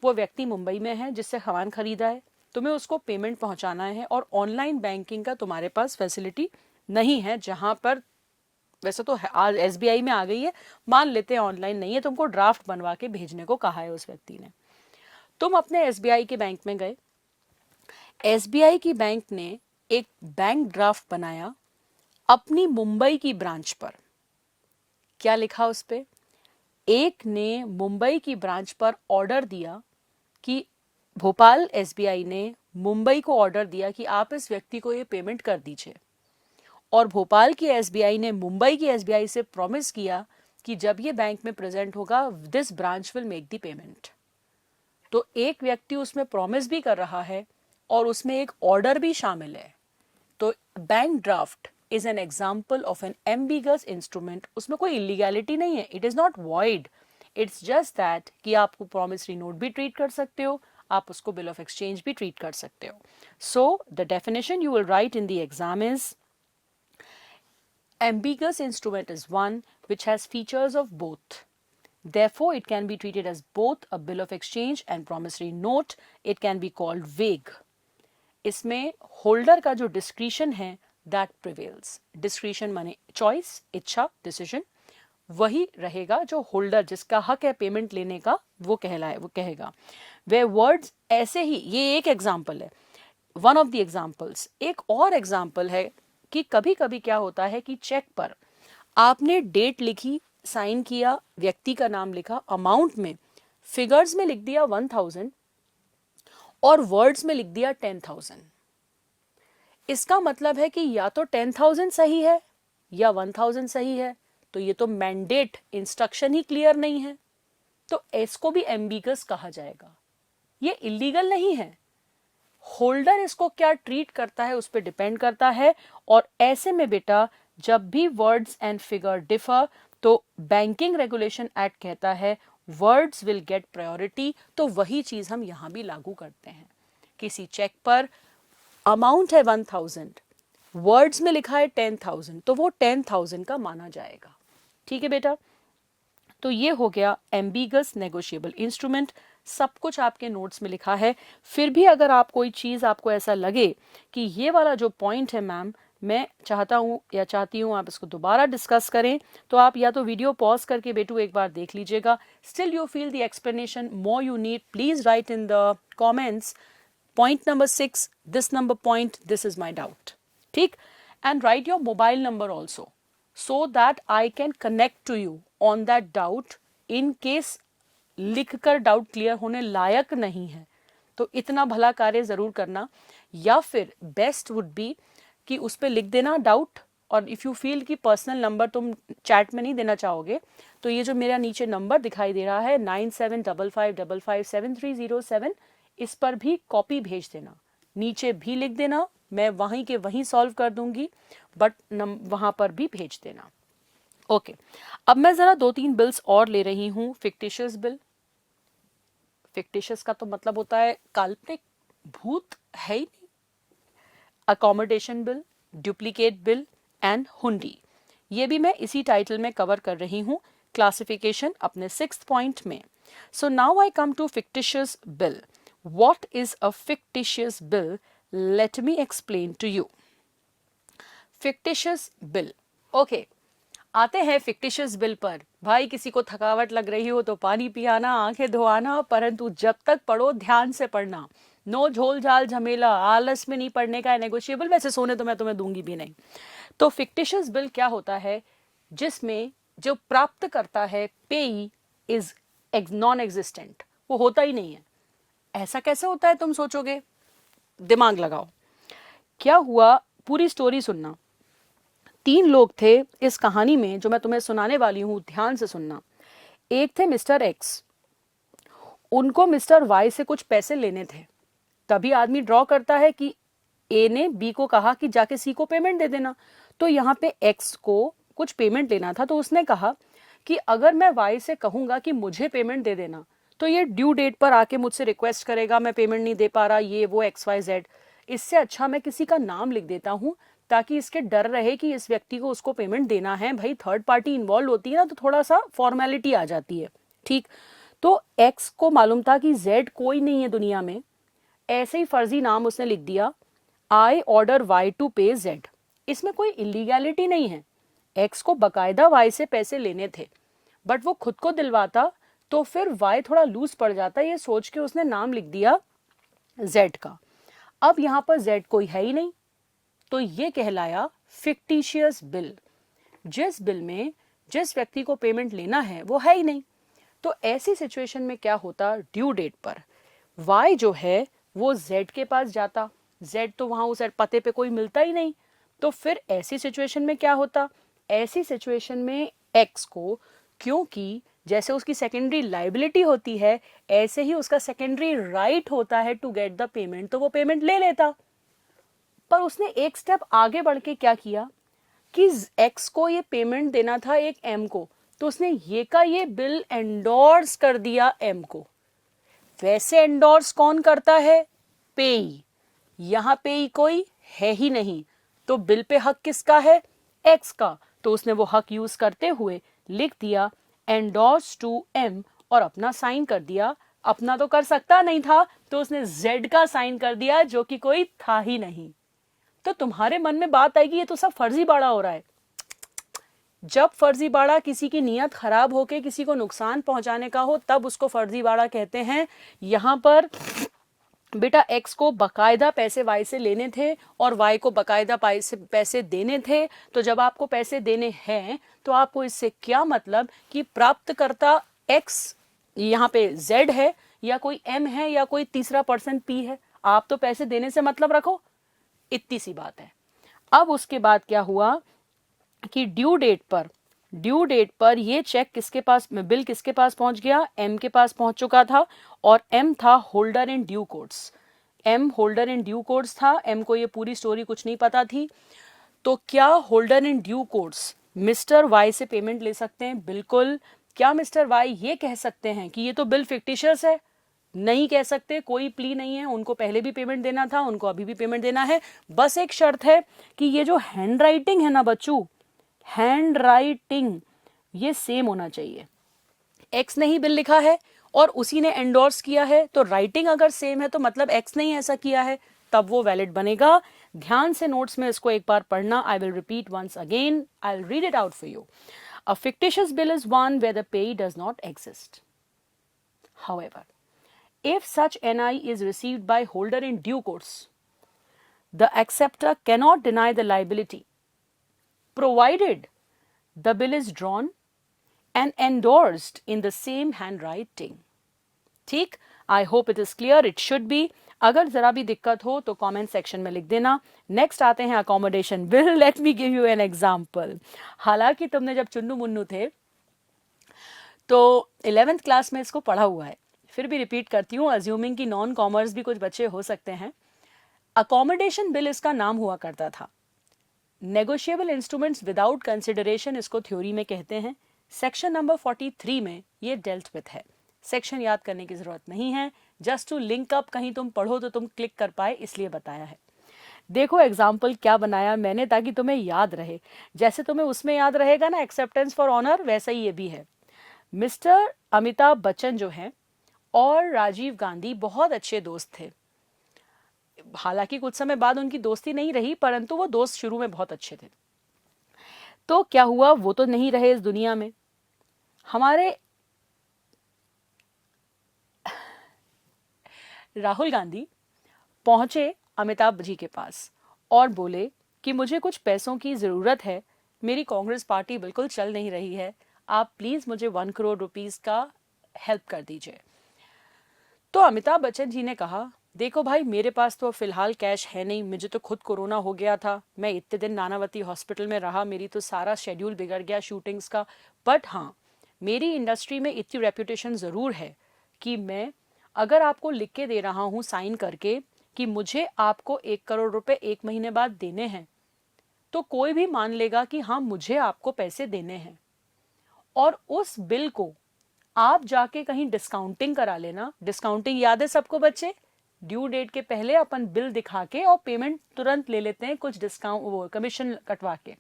वो व्यक्ति मुंबई में है जिससे सामान खरीदा है, तुम्हें उसको पेमेंट पहुंचाना है और ऑनलाइन बैंकिंग का तुम्हारे पास फैसिलिटी नहीं है, जहां पर वैसे तो आज SBI में आ गई है, मान लेते हैं ऑनलाइन नहीं है, तुमको ड्राफ्ट बनवा के भेजने को कहा है उस व्यक्ति ने. तुम अपने SBI के बैंक में गए, SBI की बैंक ने एक बैंक ड्राफ्ट बनाया अपनी मुंबई की ब्रांच पर. क्या लिखा उस पे? एक ने मुंबई की ब्रांच पर ऑर्डर दिया कि भोपाल SBI ने मुंबई को ऑर्डर दिया कि आप इस व्यक्ति को ये पेमेंट कर दीजिए, और भोपाल की SBI ने मुंबई की SBI से प्रॉमिस किया कि जब ये बैंक में प्रेजेंट होगा this branch will make the payment. तो एक व्यक्ति उसमें प्रॉमिस भी कर रहा है और उसमें एक ऑर्डर भी शामिल है. तो bank draft is an example of an ambiguous instrument. उसमें कोई illegality नहीं है. It is not void. It's just that कि आपको promissory note भी treat कर सकते हो, आप उसको bill of exchange भी treat कर सकते हो. So the definition you will write in the exam is ambiguous instrument is one which has features of both. Therefore, it can be treated as both a bill of exchange and promissory note. It can be called vague. इसमें holder का जो discretion है that prevails. Discretion माने choice, इच्छा, decision, वही रहेगा जो holder जिसका हक है पेमेंट लेने का वो कहेगा. Where words ऐसे ही, ये एक एग्जाम्पल है, one of the examples. एक और एग्जाम्पल है कि कभी कभी क्या होता है कि चेक पर आपने डेट लिखी, साइन किया, व्यक्ति का नाम लिखा, अमाउंट में फिगर्स में लिख दिया 1000 और वर्ड्स में लिख दिया 10,000. इसका मतलब है कि या तो 10,000 सही है या 1000 सही है, तो ये तो मैंडेट इंस्ट्रक्शन ही क्लियर नहीं है, तो इसको भी एम्बिगस कहा जाएगा. ये इलीगल नहीं है. होल्डर इसको क्या ट्रीट करता है उस पर डिपेंड करता है. और ऐसे में बेटा जब भी वर्ड्स एंड फिगर डिफर तो बैंकिंग रेगुलेशन एक्ट कहता है वर्ड्स विल गेट प्रायोरिटी. तो वही चीज हम यहां भी लागू करते हैं. किसी चेक पर अमाउंट है 1000, वर्ड्स में लिखा है 10,000, तो वो 10,000 का माना जाएगा. ठीक है बेटा. तो ये हो गया एम्बिगस नेगोशिएबल इंस्ट्रूमेंट. सब कुछ आपके नोट्स में लिखा है. फिर भी अगर आप कोई चीज आपको ऐसा लगे कि ये वाला जो पॉइंट है मैम मैं चाहता हूँ या चाहती हूँ आप इसको दोबारा डिस्कस करें, तो आप या तो वीडियो पॉज करके बेटू एक बार देख लीजिएगा. Still you feel the explanation more you need, please write in the comments point number 6, this number point, this is my doubt. ठीक. And write your mobile number also so that I can connect to you on that doubt in case लिखकर doubt clear होने लायक नहीं है तो इतना भला कार्य जरूर करना. या फिर बेस्ट वुड बी कि उस पर लिख देना डाउट, और इफ यू फील कि पर्सनल नंबर तुम चैट में नहीं देना चाहोगे तो ये जो मेरा नीचे नंबर दिखाई दे रहा है 9755557307, इस पर भी कॉपी भेज देना, नीचे भी लिख देना, मैं वहीं के वहीं सॉल्व कर दूंगी, बट वहां पर भी भेज देना. ओके. अब मैं जरा 2-3 बिल्स और ले रही हूं. Fictitious bill. फिक्टिशियस का तो मतलब होता है काल्पनिक, भूत है ही नहीं. Accommodation bill, duplicate bill and हुंडी, ये भी मैं इसी टाइटल में कवर कर रही हूं. क्लासिफिकेशन अपने 6th पॉइंट में. So now I come to fictitious bill. What is a fictitious bill? Let me explain to you. Fictitious bill. Okay. आते हैं fictitious bill पर. भाई किसी को थकावट लग रही हो तो पानी पियाना, आंखें धोआना, परंतु जब तक पढ़ो ध्यान से पढ़ना. नो झोल झाल झमेला, आलस में नहीं पढ़ने का है नेगोशिएबल. वैसे सोने तो मैं तुम्हें दूंगी भी नहीं. तो fictitious bill क्या होता है? जिसमें जो प्राप्त करता है पेई इज नॉन एग्जिस्टेंट, वो होता ही नहीं है। ऐसा कैसे होता है तुम सोचोगे? दिमाग लगाओ। क्या हुआ, पूरी स्टोरी सुनना। 3 लोग थे इस कहानी में जो मैं तुम्हें सुनाने वाली हूं, ध्यान से सुनना। एक थे मिस्टर एक्स, उनको मिस्टर वाई से कुछ पैसे लेने थे। तभी आदमी ड्रॉ करता है कि ए ने बी को कहा कि जाके सी को पेमेंट दे देना। तो यहाँ पे एक्स को कुछ पेमेंट लेना था, तो उसने कहा कि अगर मैं वाई से कहूंगा कि मुझे पेमेंट दे देना तो ये ड्यू डेट पर आके मुझसे रिक्वेस्ट करेगा, मैं पेमेंट नहीं दे पा रहा, ये वो एक्स वाई जेड। इससे अच्छा मैं किसी का नाम लिख देता हूँ ताकि इसके डर रहे कि इस व्यक्ति को उसको पेमेंट देना है। भाई थर्ड पार्टी इन्वॉल्व होती है ना, तो थोड़ा सा फॉर्मेलिटी आ जाती है। ठीक, तो एक्स को मालूम था कि जेड कोई नहीं है दुनिया में, ऐसे ही फर्जी नाम उसने लिख दिया, आई ऑर्डर वाई टू पे जेड। इसमें कोई इलीगैलिटी नहीं है, एक्स को बकायदा वाई से पैसे लेने थे, बट वो खुद को दिलवाता तो फिर वाई थोड़ा लूज पड़ जाता, ये सोच के उसने नाम लिख दिया जेड का। अब यहां पर जेड कोई है ही नहीं, तो ये कहलाया फिक्टिशियस बिल। जिस बिल में जिस व्यक्ति को पेमेंट लेना है वो है ही नहीं। तो ऐसी सिचुएशन में क्या होता, ड्यू डेट पर वाई जो है वो जेड के पास जाता, जेड तो वहां उस पते पे कोई मिलता ही नहीं। तो फिर ऐसी सिचुएशन में क्या होता, ऐसी सिचुएशन में एक्स को, क्योंकि जैसे उसकी सेकेंडरी लाइबिलिटी होती है ऐसे ही उसका सेकेंडरी राइट होता है टू गेट द पेमेंट, तो वो पेमेंट ले लेता। पर उसने एक स्टेप आगे बढ़ के क्या किया कि एक्स को ये पेमेंट देना था एक एम को, तो उसने ये का ये बिल एंडोर्स कर दिया एम को। वैसे एंडोर्स कौन करता है? पेई। यहां पेई कोई है ही नहीं, तो बिल पे हक किसका है? एक्स का। तो उसने वो हक यूज करते हुए लिख दिया एंडोर्स टू एम और अपना साइन कर दिया। अपना तो कर सकता नहीं था, तो उसने जेड का साइन कर दिया जो कि कोई था ही नहीं। तो तुम्हारे मन में बात आएगी ये तो सब फर्जीवाड़ा हो रहा है। जब फर्जीवाड़ा किसी की नीयत खराब होके किसी को नुकसान पहुंचाने का हो तब उसको फर्जीवाड़ा कहते हैं। यहां पर बेटा एक्स को बकायदा पैसे वाई से लेने थे और वाई को बकायदा पैसे देने थे। तो जब आपको पैसे देने हैं तो आपको इससे क्या मतलब कि प्राप्तकर्ता एक्स यहाँ पे जेड है या कोई एम है या कोई तीसरा पर्सन पी है, आप तो पैसे देने से मतलब रखो, इतनी सी बात है। अब उसके बाद क्या हुआ कि ड्यू डेट पर ये चेक किसके पास, बिल किसके पास पहुंच गया? एम के पास पहुंच चुका था और एम था holder in due course. M holder in due course था, एम को ये पूरी स्टोरी कुछ नहीं पता थी। तो क्या holder in due course mister Y से पेमेंट ले सकते हैं? बिल्कुल। क्या मिस्टर वाई ये कह सकते हैं कि ये तो बिल फिक्टिशियस है? नहीं कह सकते, कोई प्ली नहीं है, उनको पहले भी पेमेंट देना था, उनको अभी भी पेमेंट देना है। बस एक शर्त है कि ये जो हैंड राइटिंग है ना बच्चों, हैंड राइटिंग ये सेम होना चाहिए। एक्स ने ही बिल लिखा है और उसी ने एंडोर्स किया है, तो राइटिंग अगर सेम है तो मतलब एक्स ने ही ऐसा किया है, तब वो वैलिड बनेगा। ध्यान से नोट्स में इसको एक बार पढ़ना। I will repeat once again, I will read it out for you. A fictitious bill is one where the payee does not exist. However, if such NI is received by holder in due course, the acceptor cannot deny the liability, provided the bill is drawn and endorsed in the same handwriting. ठीक, I hope it is clear, it should B. अगर जरा भी दिक्कत हो तो comment section में लिख देना। नेक्स्ट आते हैं accommodation bill. Let me give you an example. हालांकि तुमने जब चुन्नू मुन्नू थे तो 11th क्लास में इसको पढ़ा हुआ है, फिर भी रिपीट करती हूँ, अज्यूमिंग कि नॉन कॉमर्स भी कुछ बच्चे हो सकते हैं। अकोमोडेशन बिल इसका नाम हुआ करता था। नेगोशिएबल इंस्ट्रूमेंट्स विदाउट कंसिडरेशन इसको थ्योरी में कहते हैं। सेक्शन नंबर 43 में ये डेल्ट विथ है। सेक्शन याद करने की जरूरत नहीं है, जस्ट टू लिंक अप, कहीं तुम पढ़ो तो तुम क्लिक कर पाए इसलिए बताया है। देखो एग्जाम्पल क्या बनाया मैंने ताकि तुम्हें याद रहे। जैसे तुम्हें उसमें याद रहेगा ना एक्सेप्टेंस फॉर ऑनर, वैसा ही ये भी है। मिस्टर अमिताभ बच्चन जो हैं और राजीव गांधी बहुत अच्छे दोस्त थे। हालांकि कुछ समय बाद उनकी दोस्ती नहीं रही, परंतु वो दोस्त शुरू में बहुत अच्छे थे। तो क्या हुआ, वो तो नहीं रहे इस दुनिया में। हमारे राहुल गांधी पहुंचे अमिताभ जी के पास और बोले कि मुझे कुछ पैसों की ज़रूरत है, मेरी कांग्रेस पार्टी बिल्कुल चल नहीं रही है आप प्लीज मुझे 1 करोड़ रुपीस का हेल्प कर दीजिए। तो अमिताभ बच्चन जी ने कहा, देखो भाई मेरे पास तो फिलहाल कैश है नहीं, मुझे तो खुद कोरोना हो गया था, मैं इतने दिन नानावती हॉस्पिटल में रहा, मेरी तो सारा शेड्यूल बिगड़ गया शूटिंग्स का। बट हाँ, मेरी इंडस्ट्री में इतनी रेपुटेशन ज़रूर है कि मैं अगर आपको लिख के दे रहा हूँ साइन करके कि मुझे आपको 1 करोड़ रुपए 1 महीने बाद देने हैं, तो कोई भी मान लेगा कि हाँ मुझे आपको पैसे देने हैं। और उस बिल को आप जाके कहीं डिस्काउंटिंग करा लेना। डिस्काउंटिंग याद है सबको बच्चे? ड्यू डेट के पहले अपन बिल दिखा के और पेमेंट तुरंत ले लेते हैं, कुछ डिस्काउंट वो कमीशन कटवा के।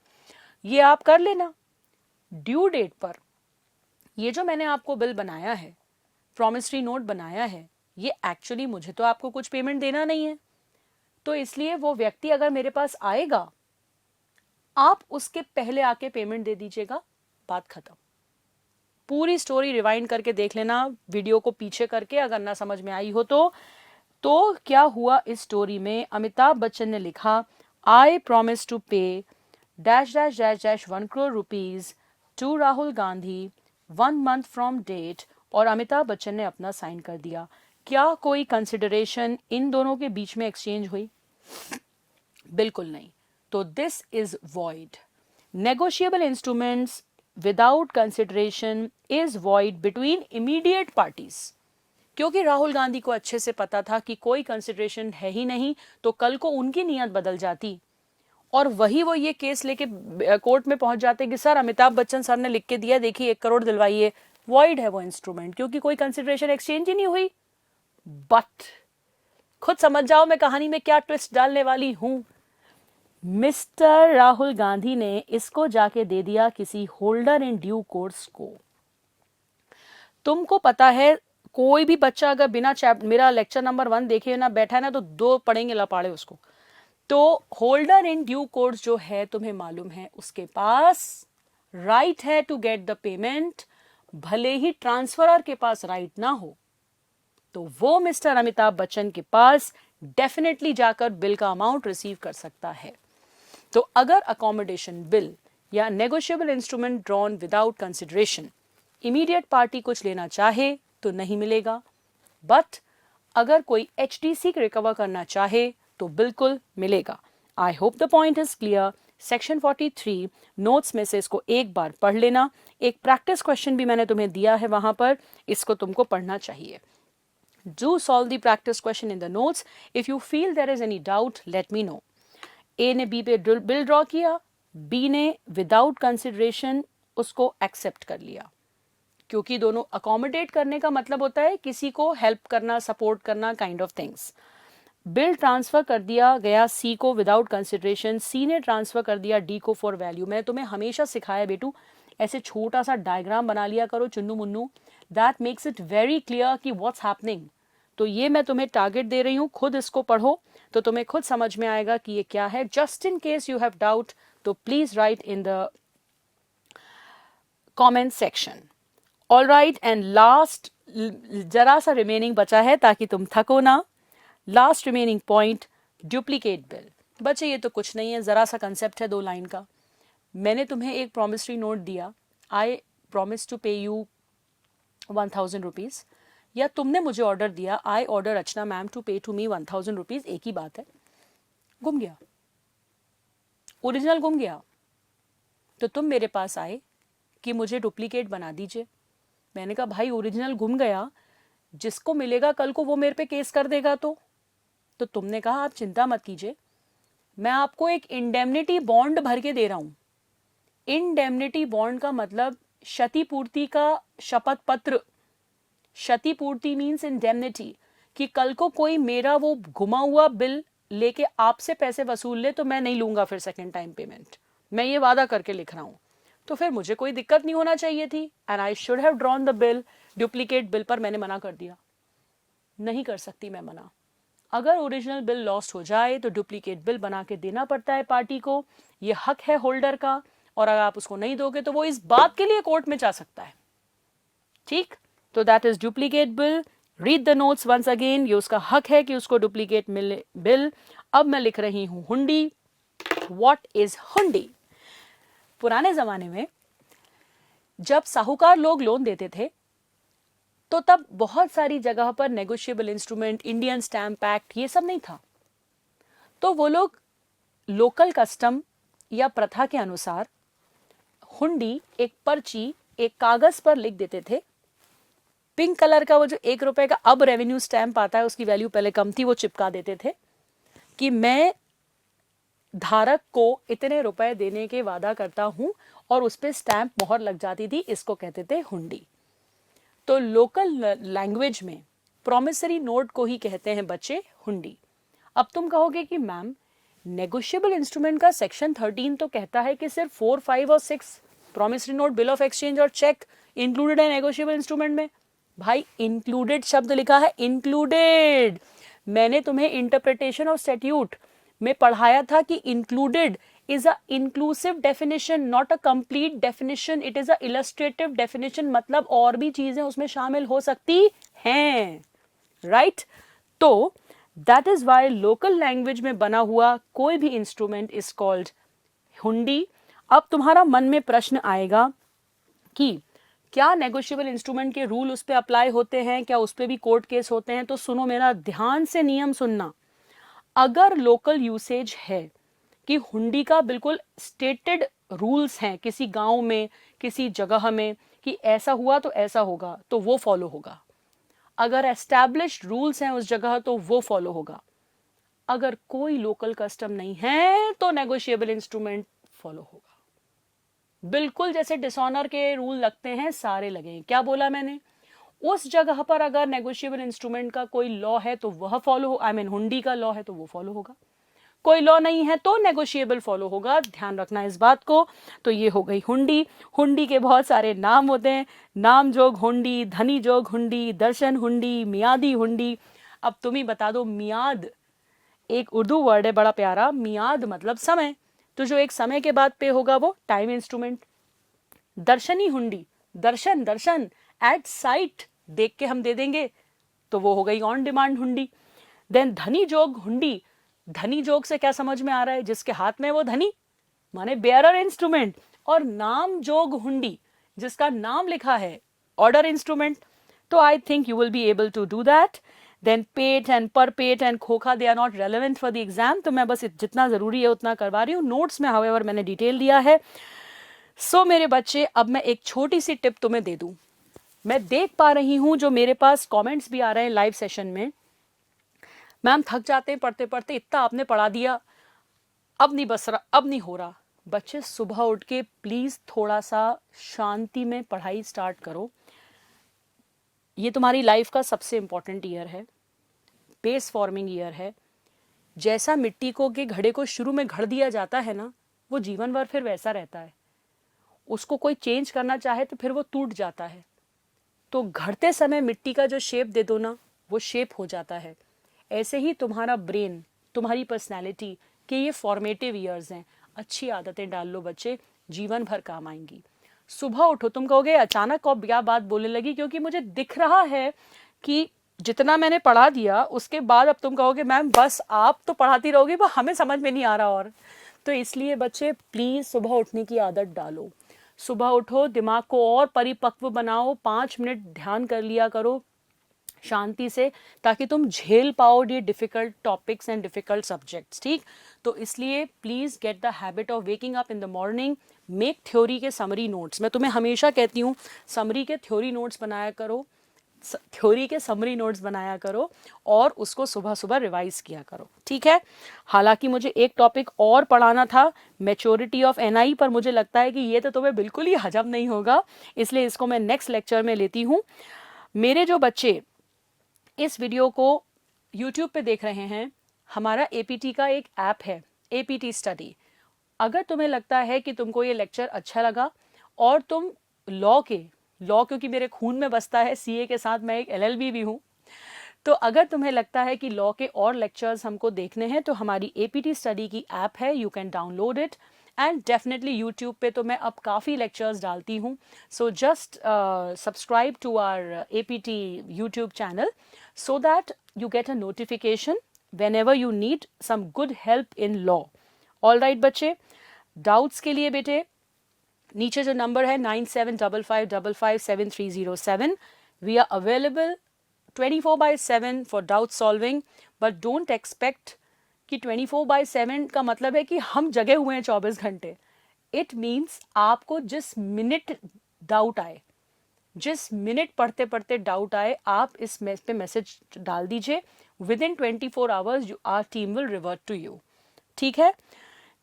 ये आप कर लेना ड्यू डेट पर। ये जो मैंने आपको बिल बनाया है, प्रॉमिसरी नोट बनाया है, ये एक्चुअली मुझे तो आपको कुछ पेमेंट देना नहीं है, तो इसलिए वो व्यक्ति अगर मेरे पास आएगा, आप उसके पहले आके पेमेंट दे दीजिएगा, बात खत्म। पूरी स्टोरी रिवाइंड करके देख लेना, वीडियो को पीछे करके, अगर ना समझ में आई हो तो क्या हुआ इस स्टोरी में? अमिताभ बच्चन ने लिखा, I promise to pay dash dash dash dash 1 crore rupees to Rahul Gandhi 1 month from date, और अमिताभ बच्चन ने अपना साइन कर दिया। क्या कोई कंसिडरेशन इन दोनों के बीच में एक्सचेंज हुई? बिल्कुल नहीं। तो this is void. Negotiable instruments without consideration is void between immediate parties. क्योंकि राहुल गांधी को अच्छे से पता था कि कोई कंसिडरेशन है ही नहीं, तो कल को उनकी नीयत बदल जाती और वही वो ये केस लेके कोर्ट में पहुंच जाते कि सर अमिताभ बच्चन सर ने लिख के दिया, देखिए 1 करोड़ दिलवाइए। वॉइड है वो इंस्ट्रूमेंट, क्योंकि कोई कंसिडरेशन एक्सचेंज ही नहीं हुई। बट खुद समझ जाओ मैं कहानी में क्या ट्विस्ट डालने वाली हूं। मिस्टर राहुल गांधी ने इसको जाके दे दिया किसी होल्डर इन ड्यू कोर्स को। तुमको पता है कोई भी बच्चा अगर बिना मेरा लेक्चर नंबर 1 देखे ना बैठा है ना, तो 2 पढ़ेंगे लपाड़े उसको। तो होल्डर इन ड्यू कोर्स जो है, तुम्हें मालूम है, उसके पास राइट है टू गेट द पेमेंट, भले ही ट्रांसफरर के पास राइट ना हो। तो वो मिस्टर अमिताभ बच्चन के पास डेफिनेटली जाकर बिल का अमाउंट रिसीव कर सकता है। तो अगर अकोमोडेशन बिल या negotiable instrument drawn without consideration immediate party कुछ लेना चाहे तो नहीं मिलेगा, बट अगर कोई एचटीसी रिकवर करना चाहे तो बिल्कुल मिलेगा। I hope the point is clear. Section 43 notes में से इसको एक बार पढ़ लेना। एक प्रैक्टिस क्वेश्चन भी मैंने तुम्हें दिया है वहां पर, इसको तुमको पढ़ना चाहिए। Do solve the practice question in the notes. If you feel there is any doubt, let me know. A ने B पे बिल ड्रॉ किया, B ने विदाउट कंसिडरेशन उसको एक्सेप्ट कर लिया, क्योंकि दोनों अकोमोडेट करने का मतलब होता है किसी को हेल्प करना, सपोर्ट करना, kind of things. Bill transfer कर दिया गया सी को विदाउट कंसिडरेशन, सी ने ट्रांसफर कर दिया डी को फॉर वैल्यू। मैं तुम्हें हमेशा सिखाया बेटू, ऐसे छोटा सा डायग्राम बना लिया करो Chunnu Munnu, that makes it very clear कि व्हाट्स हैपनिंग। तो ये मैं तुम्हें टारगेट दे रही हूँ, खुद इसको पढ़ो तो तुम्हें खुद समझ में आएगा कि ये क्या है। Just in case you have doubt तो please write in the comment section. All right, and last जरा सा रिमेनिंग बचा है ताकि तुम थको ना। Last remaining point, duplicate bill. बच्चे ये तो कुछ नहीं है, जरा सा कंसेप्ट है 2 लाइन का। मैंने तुम्हें एक प्रॉमिसरी नोट दिया, I promise to pay you 1000 rupees, या तुमने मुझे ऑर्डर दिया, I order Rachna ma'am to pay to me 1000 rupees, एक ही बात है। गुम गया, ओरिजिनल गुम गया, तो तुम मेरे पास आए कि मुझे डुप्लीकेट बना दीजिए। मैंने कहा भाई ओरिजिनल गुम गया, जिसको मिलेगा कल को वो मेरे पे केस कर देगा। तो तुमने कहा आप चिंता मत कीजिए, मैं आपको एक इंडेमनिटी बॉन्ड भर के दे रहा हूं। इंडेमनिटी बॉन्ड का मतलब क्षतिपूर्ति का शपथ पत्र। क्षतिपूर्ति मीन्स इंडेमनिटी, कि कल को कोई मेरा वो घुमा हुआ बिल लेके आपसे पैसे वसूल ले तो मैं नहीं लूंगा फिर सेकेंड टाइम पेमेंट। मैं ये वादा करके लिख रहा हूं, तो फिर मुझे कोई दिक्कत नहीं होना चाहिए थी। And I should have drawn the bill. Duplicate bill पर मैंने मना कर दिया, नहीं कर सकती मैं मना। अगर ओरिजिनल बिल लॉस्ट हो जाए तो डुप्लीकेट बिल बना के देना पड़ता है पार्टी को, ये हक है होल्डर का, और अगर आप उसको नहीं दोगे तो वो इस बात के लिए कोर्ट में जा सकता है। ठीक, तो that is duplicate bill. Read the notes once again. ये उसका हक है कि उसको डुप्लीकेट मिले बिल। अब मैं लिख रही हूं हुंडी। व्हाट इज हुंडी? पुराने जमाने में जब साहूकार लोग लोन देते थे तो तब बहुत सारी जगह पर negotiable instrument, Indian stamp act, ये सब नहीं था। तो वो लोग लोकल कस्टम या प्रथा के अनुसार हुंडी एक पर्ची, एक कागज पर लिख देते थे। पिंक कलर का वो जो 1 रुपए का अब रेवेन्यू स्टैम्प आता है, उसकी वैल्यू पहले कम थी, वो चिपका देते थे कि मैं धारक को इतने रुपए देने के वादा करता हूं, और उस पर स्टैम्प मोहर लग जाती थी। इसको कहते थे हुंडी। तो लोकल लैंग्वेज में प्रॉमिसरी नोट को ही कहते हैं बच्चे हुंडी। अब तुम कहोगे कि मैम नेगोशिएबल इंस्ट्रूमेंट का सेक्शन 13 तो कहता है कि सिर्फ 4, 5 और 6 promissory note, bill of exchange और चेक इंक्लूडेड है नेगोशिएबल इंस्ट्रूमेंट में। भाई इंक्लूडेड शब्द लिखा है, इंक्लूडेड। मैंने तुम्हें इंटरप्रिटेशन ऑफ स्टैट्यूट में पढ़ाया था कि included is a inclusive definition, not a complete definition. It is a illustrative definition. मतलब और भी चीजें उसमें शामिल हो सकती हैं, right? तो that is why local language में बना हुआ कोई भी instrument is called हुंडी। अब तुम्हारा मन में प्रश्न आएगा कि क्या नेगोशिएबल इंस्ट्रूमेंट के रूल उस पर अप्लाई होते हैं, क्या उस पर भी कोर्ट केस होते हैं? तो सुनो, मेरा ध्यान से नियम सुनना। अगर लोकल यूसेज है कि हुंडी का बिल्कुल स्टेटेड रूल्स हैं किसी गांव में, किसी जगह में, कि ऐसा हुआ तो ऐसा होगा, तो वो फॉलो होगा। अगर एस्टैब्लिश्ड रूल्स हैं उस जगह तो वो फॉलो होगा। अगर कोई लोकल कस्टम नहीं है तो नेगोशिएबल इंस्ट्रूमेंट फॉलो होगा। बिल्कुल जैसे डिसऑनर के रूल लगते हैं, सारे लगे। क्या बोला मैंने? उस जगह पर अगर नेगोशिएबल इंस्ट्रूमेंट का कोई लॉ है तो वह फॉलो हो, हुंडी का लॉ है तो वो फॉलो होगा। कोई लॉ नहीं है तो नेगोशिएबल फॉलो होगा। ध्यान रखना इस बात को। तो ये हो गई हुंडी। हुंडी के बहुत सारे नाम होते हैं, नाम जोग हुंडी, धनी जोग हुंडी, दर्शन हुंडी, मियादी हुंडी। अब तुम ही बता दो, मियाद एक उर्दू वर्ड है बड़ा प्यारा, मियाद मतलब समय। तो जो एक समय के बाद पे होगा वो टाइम इंस्ट्रूमेंट। दर्शनी हुंडी, दर्शन, दर्शन एट साइट, देख के हम दे देंगे, तो वो हो गई ऑन डिमांड हुंडी। देन धनी जोग हुंडी। धनी जोग से क्या समझ में आ रहा है? जिसके हाथ में वो धनी, माने बेयरर इंस्ट्रूमेंट। और नाम जोग हुंडी, जिसका नाम लिखा है, ऑर्डर इंस्ट्रूमेंट। तो I think you will be able to do that. Then पेट एंड पर पेट एंड खोखा, they are not relevant for the exam. तो मैं बस जितना जरूरी है उतना करवा रही हूँ। नोट्स में हाउएवर मैंने डिटेल दिया है। सो मेरे बच्चे, अब मैं एक छोटी सी टिप तुम्हें दे दूं। मैं देख पा रही हूं जो मेरे पास कमेंट्स भी आ रहे हैं लाइव सेशन में, मैम थक जाते हैं पढ़ते पढ़ते, इतना आपने पढ़ा दिया, अब नहीं बस रहा, अब नहीं हो रहा। बच्चे सुबह उठ के प्लीज थोड़ा सा शांति में पढ़ाई स्टार्ट करो। ये तुम्हारी लाइफ का सबसे इंपॉर्टेंट ईयर है, बेस फॉर्मिंग ईयर है। जैसा मिट्टी को के घड़े को शुरू में घड़ दिया जाता है ना, वो जीवन भर फिर वैसा रहता है। उसको कोई चेंज करना चाहे तो फिर वो टूट जाता है। तो घड़ते समय मिट्टी का जो शेप दे दो ना, वो शेप हो जाता है। ऐसे ही तुम्हारा ब्रेन, तुम्हारी पर्सनैलिटी के ये फॉर्मेटिव ईयर्स हैं। अच्छी आदतें डाल लो बच्चे, जीवन भर काम आएंगी। सुबह उठो। तुम कहोगे अचानक और क्या बात बोलने लगी? क्योंकि मुझे दिख रहा है कि जितना मैंने पढ़ा दिया उसके बाद अब तुम कहोगे मैम बस आप तो पढ़ाती रहोगी, पर हमें समझ में नहीं आ रहा। और तो इसलिए बच्चे प्लीज सुबह उठने की आदत डालो। सुबह उठो, दिमाग को और परिपक्व बनाओ, 5 मिनट ध्यान कर लिया करो शांति से, ताकि तुम झेल पाओ ये difficult topics and difficult subjects. ठीक, तो इसलिए please get the habit of waking up in the morning. Make theory के समरी नोट्स। मैं तुम्हें हमेशा कहती हूँ समरी के थ्योरी नोट्स बनाया करो, थ्योरी के समरी नोट्स बनाया करो और उसको सुबह सुबह रिवाइज किया करो। ठीक है। हालांकि मुझे एक टॉपिक और पढ़ाना था, मैच्योरिटी ऑफ एनआई, पर मुझे लगता है कि ये तो तुम्हें बिल्कुल ही हजम नहीं होगा, इसलिए इसको मैं नेक्स्ट लेक्चर में लेती हूँ। मेरे जो बच्चे इस वीडियो को YouTube पे देख रहे हैं, हमारा APT का एक ऐप है, APT स्टडी। अगर तुम्हें लगता है कि तुमको ये लेक्चर अच्छा लगा और तुम लॉ क्योंकि मेरे खून में बसता है, CA के साथ मैं एक LLB भी हूँ, तो अगर तुम्हें लगता है कि लॉ के और लेक्चर्स हमको देखने हैं तो हमारी APT स्टडी की ऐप है, you can download it. And definitely YouTube पे तो मैं अब काफ़ी लेक्चर्स डालती हूँ। So just subscribe to our APT YouTube channel so that you get a notification whenever you need some good help in law. All right बच्चे, doubts के लिए बेटे नीचे जो नंबर है 9755557307, we are available 24/7 for doubt solving, but don't expect कि 24/7 का मतलब है कि हम जगे हुए हैं 24 घंटे. इट मीन्स आपको जिस मिनट डाउट आए, जिस मिनट पढ़ते पढ़ते डाउट आए, आप इस पे मैसेज डाल दीजिए. Within 24 hours our team will revert to you. ठीक है.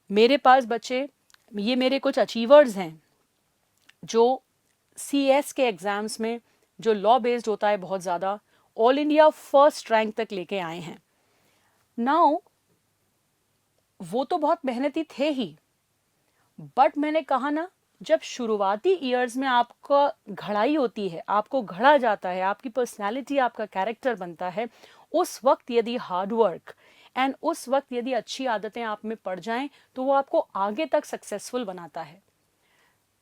मेरे पास बच्चे, ये मेरे कुछ अचीवर्स हैं जो CS के एग्जाम्स में जो लॉ बेस्ड होता है बहुत ज़्यादा, ऑल इंडिया फर्स्ट रैंक तक लेके आए हैं. नाउ वो तो बहुत मेहनती थे ही, बट मैंने कहा ना, जब शुरुआती ईयर्स में आपका घड़ाई होती है, आपको घड़ा जाता है, आपकी पर्सनालिटी, आपका कैरेक्टर बनता है, उस वक्त यदि हार्ड वर्क एंड उस वक्त यदि अच्छी आदतें आप में पड़ जाएं तो वो आपको आगे तक सक्सेसफुल बनाता है.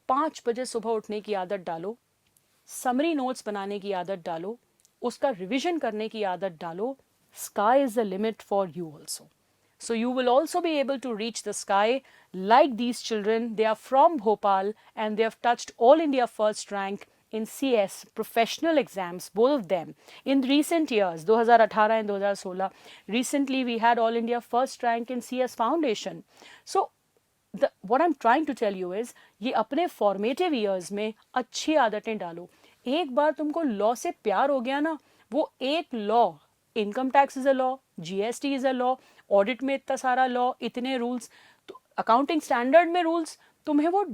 5 बजे सुबह उठने की आदत डालो, समरी नोट्स बनाने की आदत डालो, उसका रिविजन करने की आदत डालो. Sky is the limit for you also. So you will also be able to reach the sky like these children. They are from Bhopal and they have touched all India first rank in CS professional exams, both of them in recent years, 2018 and 2016. Recently we had all India first rank in CS Foundation. So what I'm trying to tell you is, ये अपने formative years में अच्छी आदतें डालो. एक बार तुमको law से प्यार हो गया ना, वो एक law, income tax is a law, GST is a law, audit में इतना सारा लॉ, इतने रूल्स, तो अकाउंटिंग स्टैंडर्ड में रूल्स, तुम्हें वो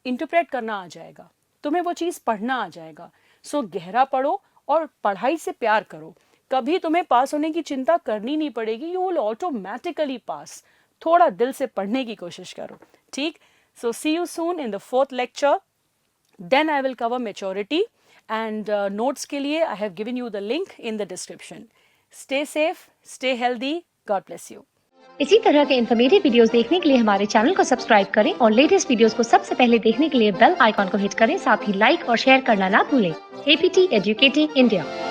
इंटरप्रेट करना आ जाएगा, तुम्हें वो चीज़ पढ़ना आ जाएगा. सो गहरा पढ़ो और पढ़ाई से प्यार करो. कभी तुम्हें पास होने की चिंता करनी नहीं पड़ेगी. You will automatically pass. थोड़ा दिल से पढ़ने की कोशिश करो. ठीक. So see you soon in the 4th lecture. Then I will cover maturity and notes के लिए I have given you the link in the description. Stay safe, stay healthy. God bless you. इसी तरह के informative videos देखने के लिए हमारे channel को सब्सक्राइब करें और लेटेस्ट वीडियोस को सबसे पहले देखने के लिए बेल आइकॉन को हिट करें. साथ ही लाइक और शेयर करना ना भूलें. APT educating India.